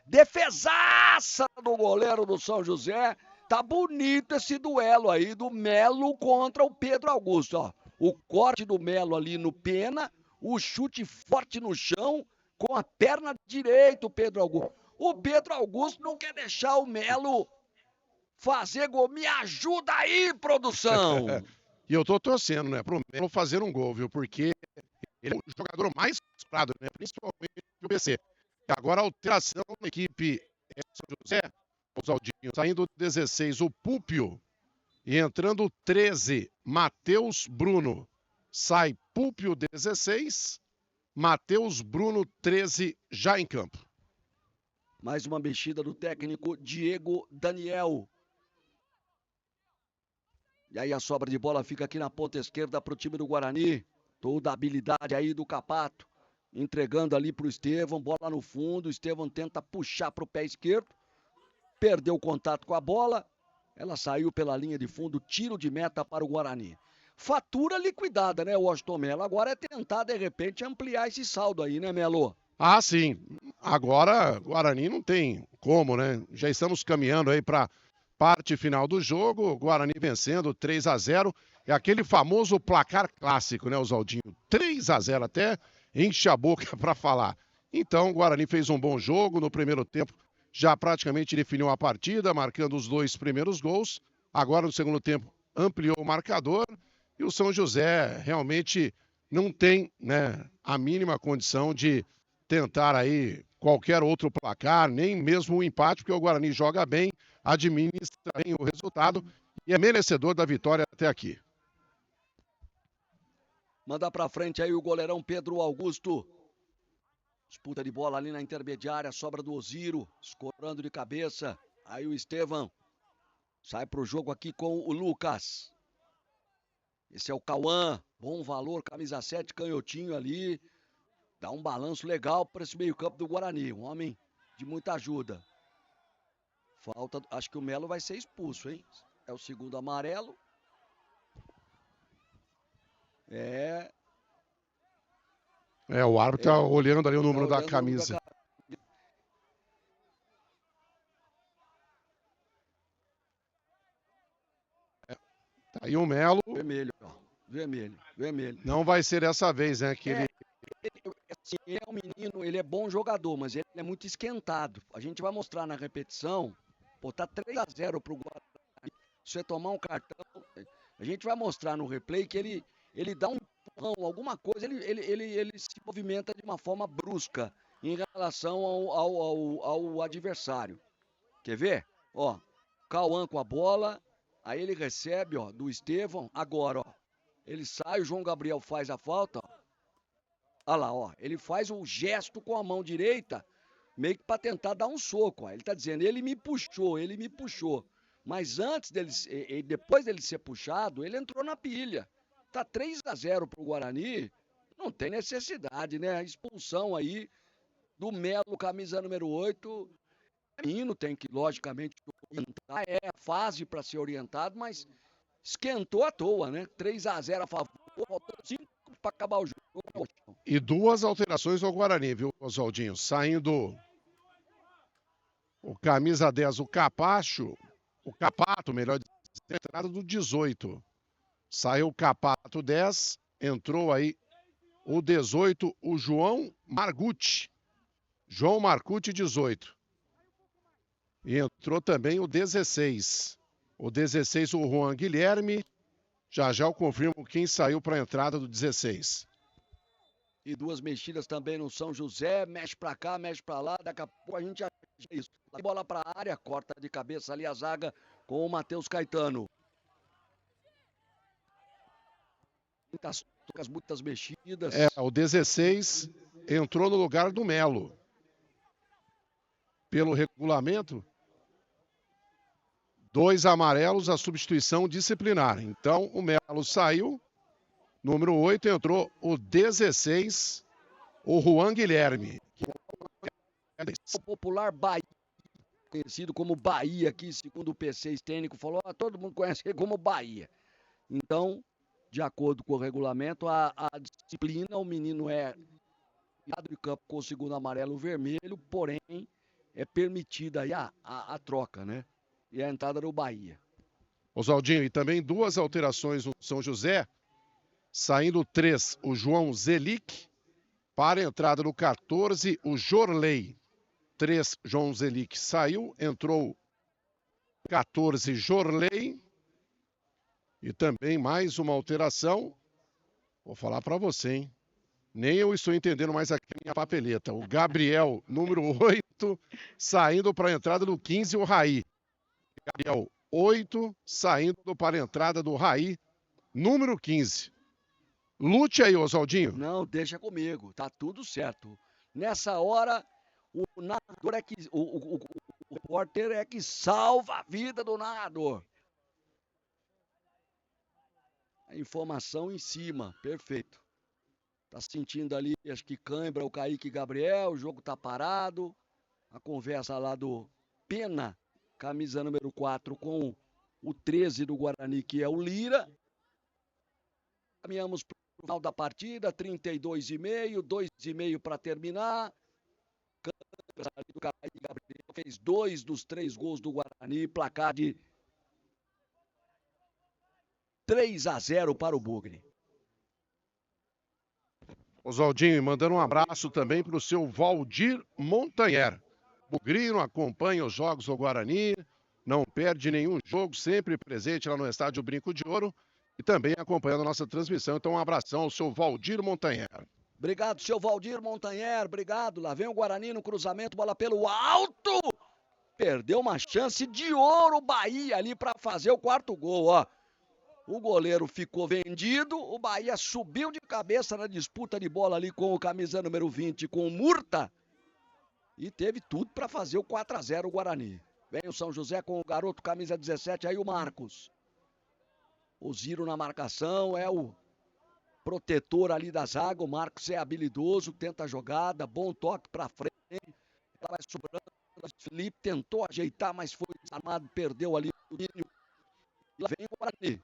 [SPEAKER 1] Defesaça do goleiro do São José. Tá bonito esse duelo aí do Melo contra o Pedro Augusto, ó. O corte do Melo ali no Pena, o chute forte no chão, com a perna direita o Pedro Augusto. O Pedro Augusto não quer deixar o Melo fazer gol. Me ajuda aí, produção!
[SPEAKER 2] E eu tô torcendo, né, pro Melo fazer um gol, viu? Porque ele é o jogador mais frustrado, né? Principalmente o BC. E agora a alteração da equipe São José, Oswaldinho, saindo 16, o Púpio, e entrando 13, Matheus Bruno. Sai Púpio 16, Matheus Bruno 13, já em campo.
[SPEAKER 1] Mais uma mexida do técnico Diego Daniel. E aí a sobra de bola fica aqui na ponta esquerda para o time do Guarani. Toda a habilidade aí do Capato. Entregando ali para o Estevão, bola no fundo. O Estevão tenta puxar para o pé esquerdo. Perdeu o contato com a bola. Ela saiu pela linha de fundo, tiro de meta para o Guarani. Fatura liquidada, né, Washington Melo? Agora é tentar, de repente, ampliar esse saldo aí, né, Melo?
[SPEAKER 2] Ah, sim. Agora, Guarani não tem como, né? Já estamos caminhando aí para parte final do jogo. Guarani vencendo 3-0. É aquele famoso placar clássico, né, Oswaldinho? 3-0, até enche a boca para falar. Então, o Guarani fez um bom jogo no primeiro tempo. Já praticamente definiu a partida, marcando os 2 primeiros gols. Agora, no segundo tempo, ampliou o marcador. E o São José realmente não tem, né, a mínima condição de tentar aí qualquer outro placar, nem mesmo um empate, porque o Guarani joga bem, administra bem o resultado e é merecedor da vitória até aqui.
[SPEAKER 1] Manda pra frente aí o goleirão Pedro Augusto. Disputa de bola ali na intermediária, sobra do Osiro, escorando de cabeça. Aí o Estevão sai pro jogo aqui com o Lucas. Esse é o Cauã, bom valor, camisa 7, canhotinho ali. Dá um balanço legal para esse meio-campo do Guarani. Um homem de muita ajuda. Falta, acho que o Melo vai ser expulso, hein? É o segundo amarelo.
[SPEAKER 2] O árbitro tá olhando ali o número da camisa. Tá aí o Melo.
[SPEAKER 1] Vermelho, ó. Vermelho.
[SPEAKER 2] Não vai ser dessa vez, né? Que ele
[SPEAKER 1] é um menino, ele é bom jogador, mas ele é muito esquentado. A gente vai mostrar na repetição. Pô, tá 3-0 pro Guarani. Se você tomar um cartão, a gente vai mostrar no replay que ele dá um empurrão, alguma coisa, ele se movimenta de uma forma brusca em relação ao adversário. Quer ver? Ó, Cauã com a bola, aí ele recebe, ó, do Estevão. Agora, ó, ele sai, o João Gabriel faz a falta, ó. Olha lá, ó, ele faz um gesto com a mão direita, meio que para tentar dar um soco, ó. Ele tá dizendo, ele me puxou. Mas antes dele, depois dele ser puxado, ele entrou na pilha. Tá 3-0 pro Guarani, não tem necessidade, né? A expulsão aí do Melo, camisa número 8. O menino tem que, logicamente, orientar, é a fase para ser orientado, mas esquentou à toa, né? 3-0 a favor, faltando 5 para acabar o jogo.
[SPEAKER 2] E 2 alterações ao Guarani, viu, Oswaldinho? Saindo o camisa 10, o Capato, melhor dizendo, entrada do 18. Saiu o Capato 10, entrou aí o 18, o João Margutti. João Margutti, 18. E entrou também o 16. O 16, o Juan Guilherme. Já eu confirmo quem saiu para a entrada do 16.
[SPEAKER 1] E 2 mexidas também no São José, mexe pra cá, mexe pra lá, daqui a pouco a gente acha isso. Bola pra área, corta de cabeça ali a zaga com o Matheus Caetano. Muitas mexidas.
[SPEAKER 2] O 16 entrou no lugar do Melo. Pelo regulamento, 2 amarelos, a substituição disciplinar. Então, o Melo saiu. Número 8 entrou o 16, o Juan Guilherme.
[SPEAKER 1] O popular Bahia, conhecido como Bahia aqui, segundo o PC Estênico, falou, todo mundo conhece ele como Bahia. Então, de acordo com o regulamento, a disciplina, o menino é lado de campo com o segundo amarelo vermelho, porém é permitida aí a troca, né? E a entrada do Bahia.
[SPEAKER 2] Oswaldinho, e também 2 alterações no São José. Saindo 3, o João Zelic. Para a entrada do 14, o Jorley. 3, João Zelic saiu. Entrou 14, Jorley. E também mais uma alteração. Vou falar para você, hein? Nem eu estou entendendo mais aqui a minha papeleta. O Gabriel, número 8, saindo para a entrada do 15, o Raí. Gabriel, 8, saindo para a entrada do Raí, número 15. Lute aí, Oswaldinho.
[SPEAKER 1] Não, deixa comigo, tá tudo certo. Nessa hora, O narrador é que. O repórter é que salva a vida do narrador. A informação em cima, perfeito. Tá sentindo ali, acho que cãibra o Kaique Gabriel, o jogo tá parado. A conversa lá do Pena, camisa número 4, com o 13 do Guarani, que é o Lira. Caminhamos para o final da partida, 32,5, 2,5 para terminar. O Kaique Gabriel fez 2 dos 3 gols do Guarani, placar de 3-0 para o Bugre.
[SPEAKER 2] Oswaldinho, mandando um abraço também para o seu Valdir Montanher. Bugrino acompanha os jogos do Guarani, não perde nenhum jogo, sempre presente lá no Estádio Brinco de Ouro e também acompanhando a nossa transmissão. Então, um abração ao seu Valdir Montanher.
[SPEAKER 1] Obrigado, seu Valdir Montanher, obrigado. Lá vem o Guarani no cruzamento, bola pelo alto. Perdeu uma chance de ouro o Bahia ali para fazer o 4º gol, ó. O goleiro ficou vendido, o Bahia subiu de cabeça na disputa de bola ali com o camisa número 20, com o Murta. E teve tudo para fazer o 4-0 o Guarani. Vem o São José com o garoto camisa 17, aí o Marcos. O Ziro na marcação, é o protetor ali da zaga. O Marcos é habilidoso, tenta a jogada, bom toque para frente. Ela vai sobrando. O Felipe tentou ajeitar, mas foi desarmado, perdeu ali o domínio. E lá vem o Guarani.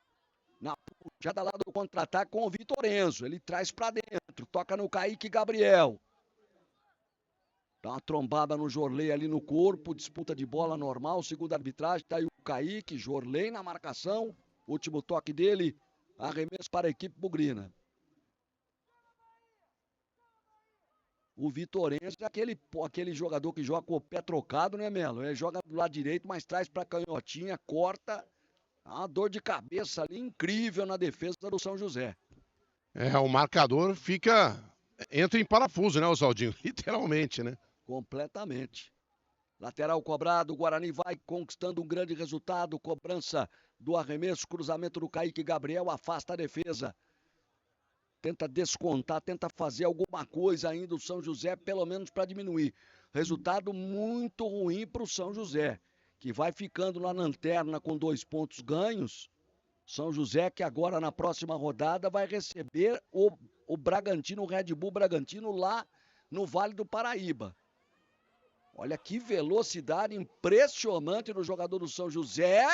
[SPEAKER 1] Na puxada lá do contra-ataque com o Vitor Enzo. Ele traz para dentro, toca no Kaique Gabriel. Dá uma trombada no Jorley ali no corpo, disputa de bola normal, segunda arbitragem, tá aí o Kaique, Jorley na marcação, último toque dele, arremesso para a equipe bugrina. O Vitor Enzo é aquele jogador que joga com o pé trocado, né, Melo? Ele joga do lado direito, mas traz para canhotinha, corta, uma dor de cabeça ali incrível na defesa do São José.
[SPEAKER 2] O marcador entra em parafuso, né, Oswaldinho? Literalmente, né?
[SPEAKER 1] Completamente. Lateral cobrado, o Guarani vai conquistando um grande resultado. Cobrança do arremesso, cruzamento do Kaique Gabriel, afasta a defesa. Tenta descontar, tenta fazer alguma coisa ainda o São José, pelo menos para diminuir. Resultado muito ruim para o São José, que vai ficando na lanterna com 2 pontos ganhos. São José que agora na próxima rodada vai receber o Bragantino, o Red Bull Bragantino lá no Vale do Paraíba. Olha que velocidade impressionante do jogador do São José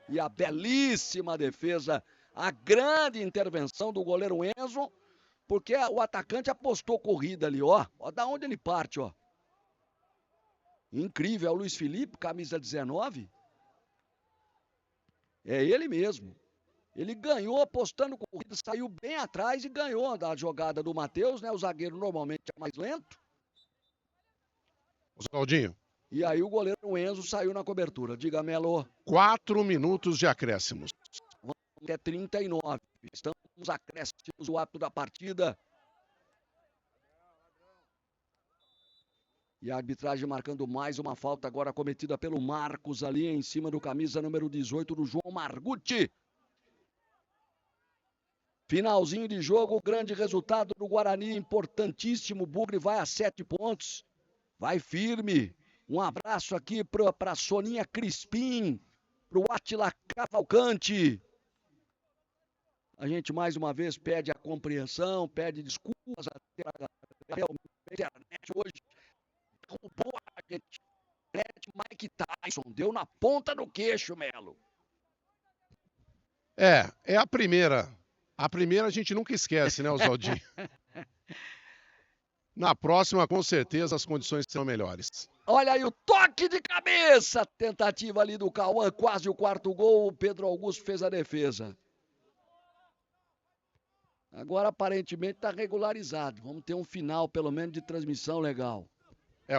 [SPEAKER 1] e a belíssima defesa, a grande intervenção do goleiro Enzo, porque o atacante apostou corrida ali, ó da onde ele parte, ó. Incrível, é o Luiz Felipe, camisa 19. É ele mesmo. Ele ganhou apostando corrida, saiu bem atrás e ganhou da jogada do Matheus, né? O zagueiro normalmente é mais lento.
[SPEAKER 2] Oswaldinho.
[SPEAKER 1] E aí o goleiro Enzo saiu na cobertura. Diga, Melo.
[SPEAKER 2] 4 minutos de acréscimos.
[SPEAKER 1] Vamos até 39. Estamos acréscimos, o árbitro da partida. E a arbitragem marcando mais uma falta agora cometida pelo Marcos ali em cima do camisa número 18 do João Margutti. Finalzinho de jogo, grande resultado do Guarani, importantíssimo. O Bugre vai a 7 pontos. Vai firme. Um abraço aqui para a Soninha Crispim, para o Atila Cavalcante. A gente mais uma vez pede a compreensão, pede desculpas a internet hoje. Derrubou a gente. Mike Tyson, deu na ponta do queixo, Melo.
[SPEAKER 2] É a primeira. A primeira a gente nunca esquece, né, Oswaldinho? Na próxima, com certeza, as condições serão melhores.
[SPEAKER 1] Olha aí o toque de cabeça. Tentativa ali do Cauã, quase o 4º gol. O Pedro Augusto fez a defesa. Agora, aparentemente, está regularizado. Vamos ter um final, pelo menos, de transmissão legal.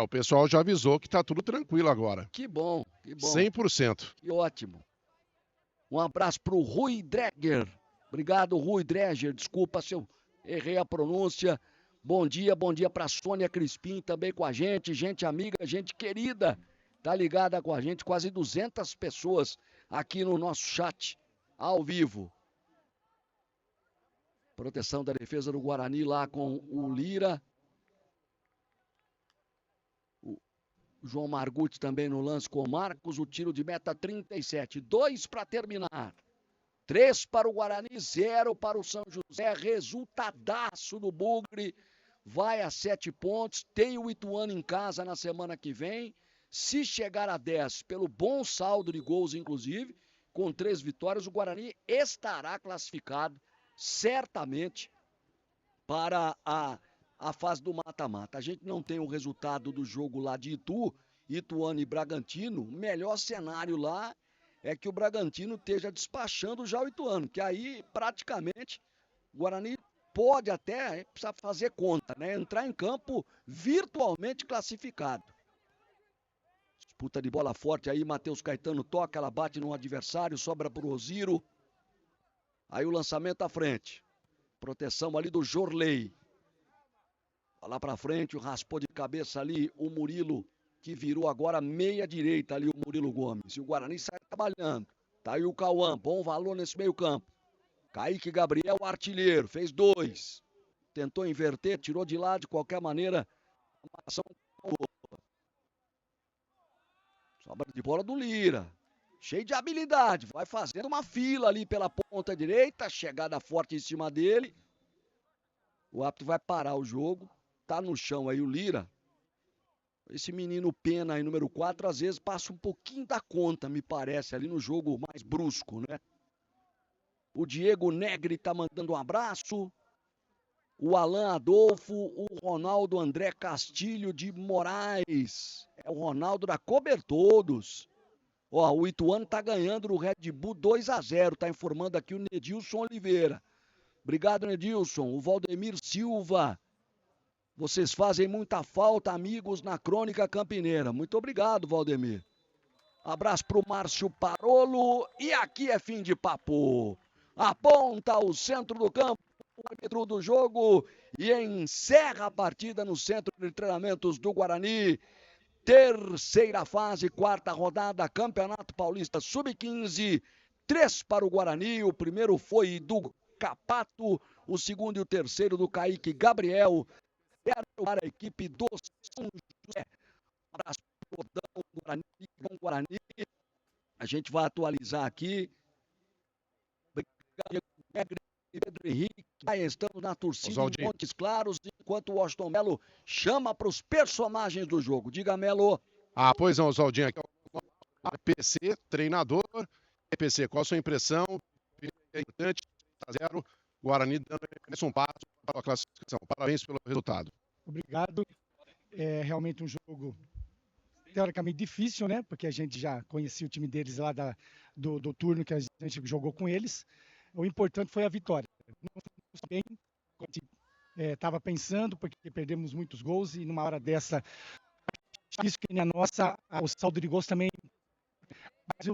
[SPEAKER 2] O pessoal já avisou que está tudo tranquilo agora.
[SPEAKER 1] Que bom, que bom.
[SPEAKER 2] 100%.
[SPEAKER 1] Que ótimo. Um abraço para o Rui Dreger. Obrigado, Rui Dreger. Desculpa se eu errei a pronúncia. Bom dia para a Sônia Crispim também com a gente. Gente amiga, gente querida. Tá ligada com a gente. Quase 200 pessoas aqui no nosso chat, ao vivo. Proteção da defesa do Guarani lá com o Lira. João Margutti também no lance com o Marcos. O tiro de meta 37. 2 para terminar. 3 para o Guarani, 0 para o São José. Resultadaço do Bugre. Vai a 7 pontos. Tem o Ituano em casa na semana que vem. Se chegar a 10, pelo bom saldo de gols, inclusive, com 3 vitórias, o Guarani estará classificado certamente para a fase do mata-mata. A gente não tem o resultado do jogo lá de Ituano e Bragantino. O melhor cenário lá é que o Bragantino esteja despachando já o Ituano, que aí praticamente o Guarani pode até precisar fazer conta, né? Entrar em campo virtualmente classificado. Disputa de bola forte aí, Matheus Caetano toca, ela bate no adversário, sobra pro Osiro. Aí o lançamento à frente. Proteção ali do Jorley. Lá pra frente, o raspou de cabeça ali o Murilo, que virou agora meia direita ali o Murilo Gomes. E o Guarani sai trabalhando. Tá aí o Cauã, bom valor nesse meio campo. Kaique Gabriel, artilheiro, fez 2. Tentou inverter, tirou de lado de qualquer maneira. A marcação sobra de bola do Lira. Cheio de habilidade. Vai fazendo uma fila ali pela ponta direita. Chegada forte em cima dele. O árbitro vai parar o jogo. Tá no chão aí o Lira. Esse menino Pena aí, número 4, às vezes passa um pouquinho da conta, me parece, ali no jogo mais brusco, né? O Diego Negri tá mandando um abraço. O Alan Adolfo, o Ronaldo André Castilho de Moraes. É o Ronaldo da Cobertodos. Ó, o Ituano tá ganhando no Red Bull 2-0, tá informando aqui o Nedilson Oliveira. Obrigado, Nedilson. O Valdemir Silva. Vocês fazem muita falta, amigos, na Crônica Campineira. Muito obrigado, Valdemir. Abraço pro Márcio Parolo. E aqui é fim de papo. Aponta o centro do campo, o árbitro do jogo, e encerra a partida no centro de treinamentos do Guarani. Terceira fase, 4ª rodada, Campeonato Paulista Sub-15. 3 para o Guarani. O primeiro foi do Capato, o segundo e o terceiro do Kaique Gabriel. Para a equipe do São José. Um abraço para o Guarani. A gente vai atualizar aqui. Pedro Henrique, estamos na torcida em Montes Claros, enquanto o Washington Melo chama para os personagens do jogo. Diga, Melo.
[SPEAKER 2] Pois não, Oswaldinho, aqui é o PC, treinador. PC, qual a sua impressão? É importante, 0, Guarani dando um passo para a classificação. Parabéns pelo resultado.
[SPEAKER 6] Obrigado. É realmente um jogo teoricamente difícil, né? Porque a gente já conhecia o time deles lá do turno que a gente jogou com eles. O importante foi a vitória. Não fomos bem, como a gente estava pensando, porque perdemos muitos gols e numa hora dessa, isso que a nossa, o saldo de gols também. Mas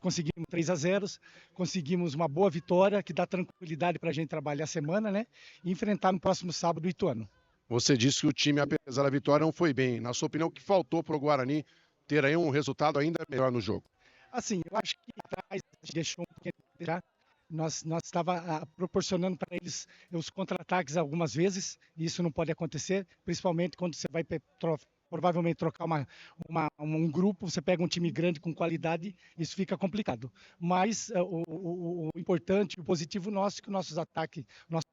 [SPEAKER 6] conseguimos 3-0, conseguimos uma boa vitória que dá tranquilidade para a gente trabalhar a semana, né? E enfrentar no próximo sábado o Ituano.
[SPEAKER 2] Você disse que o time, apesar da vitória, não foi bem. Na sua opinião, o que faltou para o Guarani ter aí um resultado ainda melhor no jogo?
[SPEAKER 6] Assim, eu acho que atrás deixou um pouquinho já. Nós estava proporcionando para eles os contra-ataques algumas vezes, e isso não pode acontecer, principalmente quando você vai provavelmente trocar um grupo, você pega um time grande com qualidade, isso fica complicado. Mas o importante, o positivo nosso é que o nosso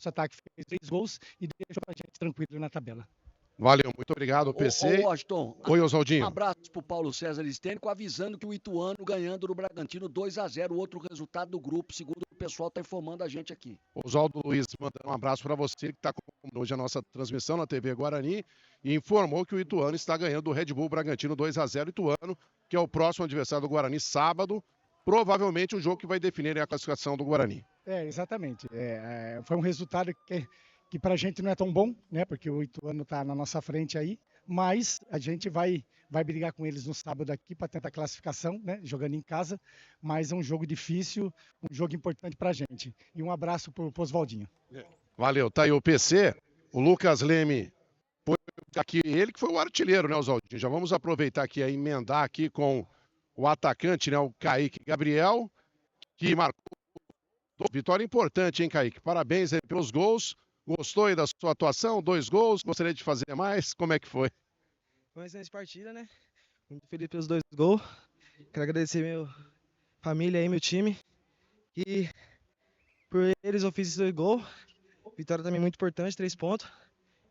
[SPEAKER 6] ataque fez 3 gols e deixou a gente tranquilo na tabela.
[SPEAKER 2] Valeu, muito obrigado, PC.
[SPEAKER 1] Washington,
[SPEAKER 2] Oi, Oswaldinho.
[SPEAKER 1] Um abraço pro Paulo César Estênico, avisando que o Ituano ganhando do Bragantino 2-0, outro resultado do grupo, segundo o pessoal está informando a gente aqui.
[SPEAKER 2] Oswaldo Luiz mandando um abraço para você, que está com hoje a nossa transmissão na TV Guarani, e informou que o Ituano está ganhando do Red Bull Bragantino 2-0. Ituano, que é o próximo adversário do Guarani, sábado, provavelmente o jogo que vai definir a classificação do Guarani.
[SPEAKER 6] Exatamente. Foi um resultado que para a gente não é tão bom, né? Porque o Ituano está na nossa frente aí, mas a gente vai brigar com eles no sábado aqui para tentar a classificação, né? Jogando em casa, mas é um jogo difícil, um jogo importante para a gente. E um abraço para o Oswaldinho.
[SPEAKER 2] Valeu, tá aí o PC, o Lucas Leme, foi aqui, ele que foi o artilheiro, né, Oswaldinho? Já vamos aproveitar aqui e emendar aqui com o atacante, né, o Kaique Gabriel, que marcou vitória importante, hein, Kaique? Parabéns aí pelos gols. Gostou aí da sua atuação? 2 gols? Gostaria de fazer mais? Como é que foi?
[SPEAKER 7] Foi uma excelente partida, né? Muito feliz pelos 2 gols. Quero agradecer minha família aí, meu time. E por eles eu fiz esses 2 gols. Vitória também muito importante, 3 pontos.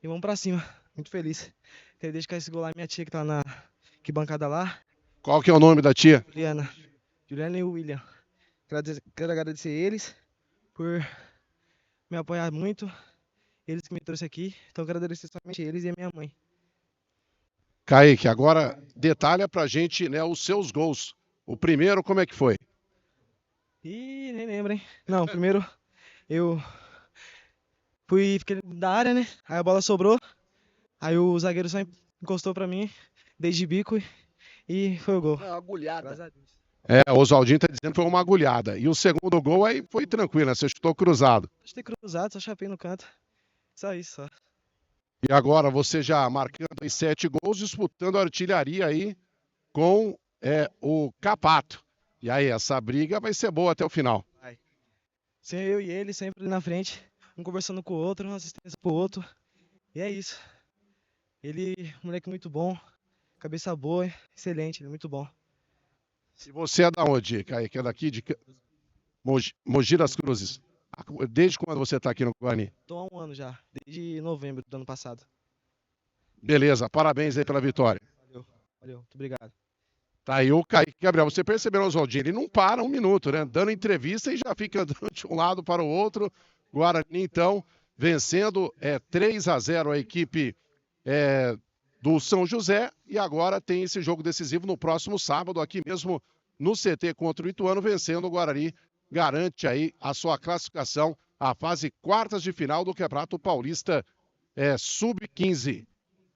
[SPEAKER 7] E vamos pra cima. Muito feliz. Quero dedicar esse gol lá à minha tia que tá na arquibancada lá.
[SPEAKER 2] Qual que é o nome da tia?
[SPEAKER 7] Juliana e o William. Quero agradecer eles por me apoiar muito. Eles que me trouxeram aqui. Então quero agradecer somente eles e a minha mãe.
[SPEAKER 2] Kaique, agora detalha pra gente, né, os seus gols. O primeiro, como é que foi?
[SPEAKER 7] Ih, nem lembro, hein? Não, primeiro eu fiquei da área, né? Aí a bola sobrou. Aí o zagueiro só encostou pra mim, dei de bico e foi o gol.
[SPEAKER 1] Uma agulhada.
[SPEAKER 7] Graças a Deus.
[SPEAKER 2] O Oswaldinho tá dizendo que foi uma agulhada. E o segundo gol aí foi tranquilo, né? Você chutou cruzado.
[SPEAKER 7] Deixa eu ter cruzado, só chapei no canto. Só isso, só.
[SPEAKER 2] E agora você já marcando aí 7 gols, disputando a artilharia aí com o Capato. E aí, essa briga vai ser boa até o final.
[SPEAKER 7] Sem eu e ele, sempre ali na frente, um conversando com o outro, uma assistência pro outro. E é isso. Ele, moleque muito bom, cabeça boa, excelente, muito bom.
[SPEAKER 2] E você é da onde, Kaique? É daqui de Mogi das Cruzes. Desde quando você tá aqui no Guarani?
[SPEAKER 7] Tô há um ano já, desde novembro do ano passado.
[SPEAKER 2] Beleza, parabéns aí pela vitória.
[SPEAKER 7] Valeu, muito obrigado.
[SPEAKER 2] Tá aí o Kaique. Gabriel, você percebeu, Oswaldinho, ele não para um minuto, né? Dando entrevista e já fica andando de um lado para o outro. Guarani, então, vencendo 3-0 a equipe do São José. E agora tem esse jogo decisivo no próximo sábado, aqui mesmo no CT contra o Ituano, vencendo o Guarani. Garante aí a sua classificação à fase quartas de final do Campeonato Paulista Sub-15.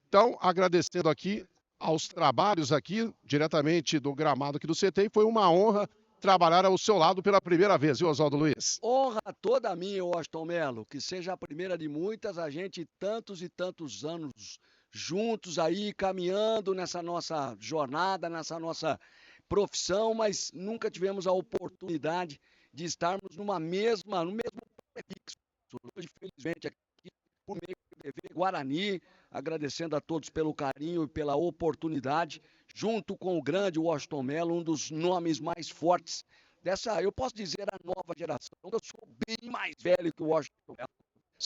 [SPEAKER 2] Então, agradecendo aqui aos trabalhos aqui, diretamente do gramado aqui do CT, e foi uma honra trabalhar ao seu lado pela primeira vez, viu, Oswaldo Luiz?
[SPEAKER 1] Honra toda minha, Washington Melo, que seja a primeira de muitas, a gente tantos e tantos anos juntos aí, caminhando nessa nossa jornada, nessa nossa profissão, mas nunca tivemos a oportunidade de estarmos no mesmo prefixo. Hoje, felizmente, aqui, por meio do TV Guarani, agradecendo a todos pelo carinho e pela oportunidade, junto com o grande Washington Melo, um dos nomes mais fortes dessa, eu posso dizer, a nova geração. Eu sou bem mais velho que o Washington Melo,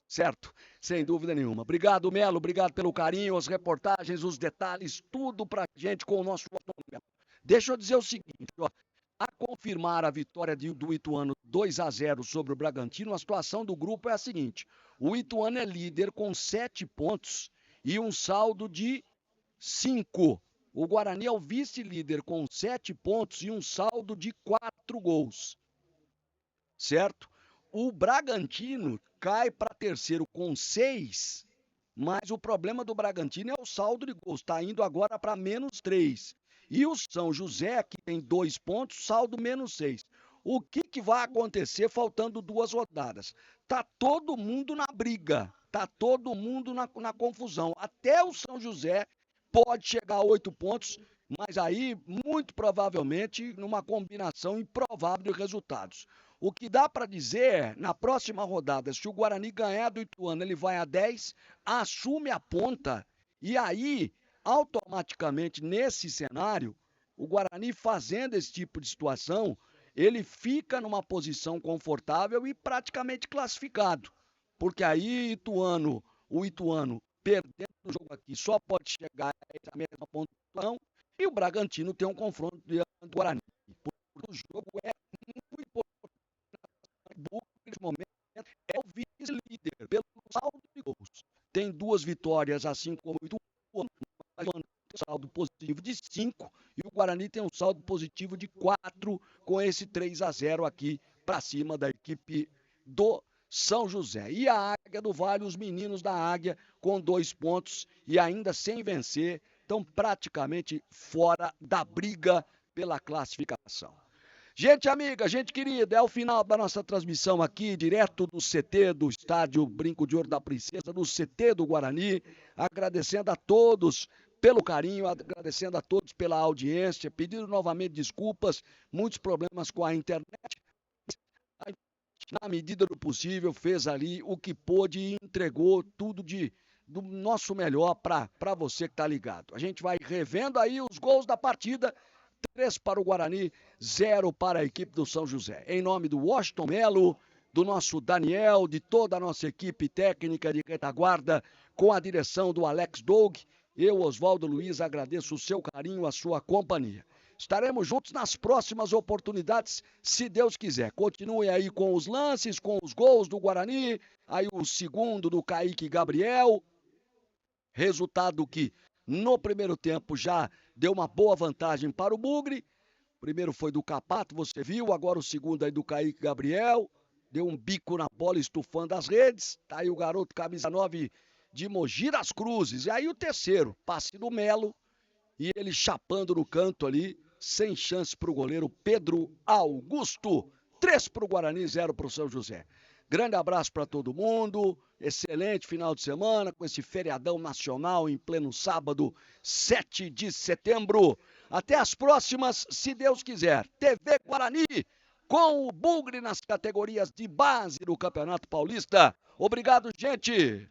[SPEAKER 1] certo? Sem dúvida nenhuma. Obrigado, Melo, obrigado pelo carinho, as reportagens, os detalhes, tudo pra gente com o nosso Washington Melo. Deixa eu dizer o seguinte, ó. A confirmar a vitória do Ituano 2-0 sobre o Bragantino, a situação do grupo é a seguinte: o Ituano é líder com 7 pontos e um saldo de 5. O Guarani é o vice-líder com 7 pontos e um saldo de 4 gols. Certo? O Bragantino cai para terceiro com 6, mas o problema do Bragantino é o saldo de gols. Está indo agora para -3. E o São José, que tem 2 pontos, saldo -6. O que vai acontecer faltando 2 rodadas? Tá todo mundo na briga, tá todo mundo na confusão. Até o São José pode chegar a 8 pontos, mas aí, muito provavelmente, numa combinação improvável de resultados. O que dá para dizer é, na próxima rodada, se o Guarani ganhar do Ituano, ele vai a 10, assume a ponta, e aí, automaticamente, nesse cenário, o Guarani fazendo esse tipo de situação, ele fica numa posição confortável e praticamente classificado. Porque aí o Ituano, perdendo o jogo aqui, só pode chegar a essa mesma pontuação, e o Bragantino tem um confronto diante do Guarani. Porque o jogo é muito importante. Nesse momento, é o vice-líder pelo saldo de gols. Tem 2 vitórias, assim como o Ituano, mas tem um saldo positivo de 5 e o Guarani tem um saldo positivo de 4 com esse 3-0 aqui para cima da equipe do São José. E a Águia do Vale, os meninos da Águia com 2 pontos e ainda sem vencer, estão praticamente fora da briga pela classificação. Gente amiga, gente querida, é o final da nossa transmissão aqui, direto do CT do Estádio Brinco de Ouro da Princesa, do CT do Guarani, agradecendo a todos pelo carinho, agradecendo a todos pela audiência, pedindo novamente desculpas, muitos problemas com a internet, na medida do possível, fez ali o que pôde e entregou tudo do nosso melhor para você que tá ligado. A gente vai revendo aí os gols da partida. 3 para o Guarani, 0 para a equipe do São José. Em nome do Washington Melo, do nosso Daniel, de toda a nossa equipe técnica de retaguarda, com a direção do Alex Doug, eu, Oswaldo Luiz, agradeço o seu carinho, a sua companhia. Estaremos juntos nas próximas oportunidades, se Deus quiser. Continue aí com os lances, com os gols do Guarani, aí o segundo do Kaique Gabriel, resultado que no primeiro tempo já deu uma boa vantagem para o Bugre. O primeiro foi do Capato, você viu, agora o segundo aí do Kaique Gabriel, deu um bico na bola estufando as redes, tá aí o garoto camisa 9 de Mogi das Cruzes. E aí o terceiro, passe do Melo, e ele chapando no canto ali, sem chance para o goleiro Pedro Augusto. 3 para o Guarani, 0 para o São José. Grande abraço para todo mundo, excelente final de semana, com esse feriadão nacional em pleno sábado, 7 de setembro. Até as próximas, se Deus quiser. TV Guarani, com o Bugre nas categorias de base do Campeonato Paulista. Obrigado, gente!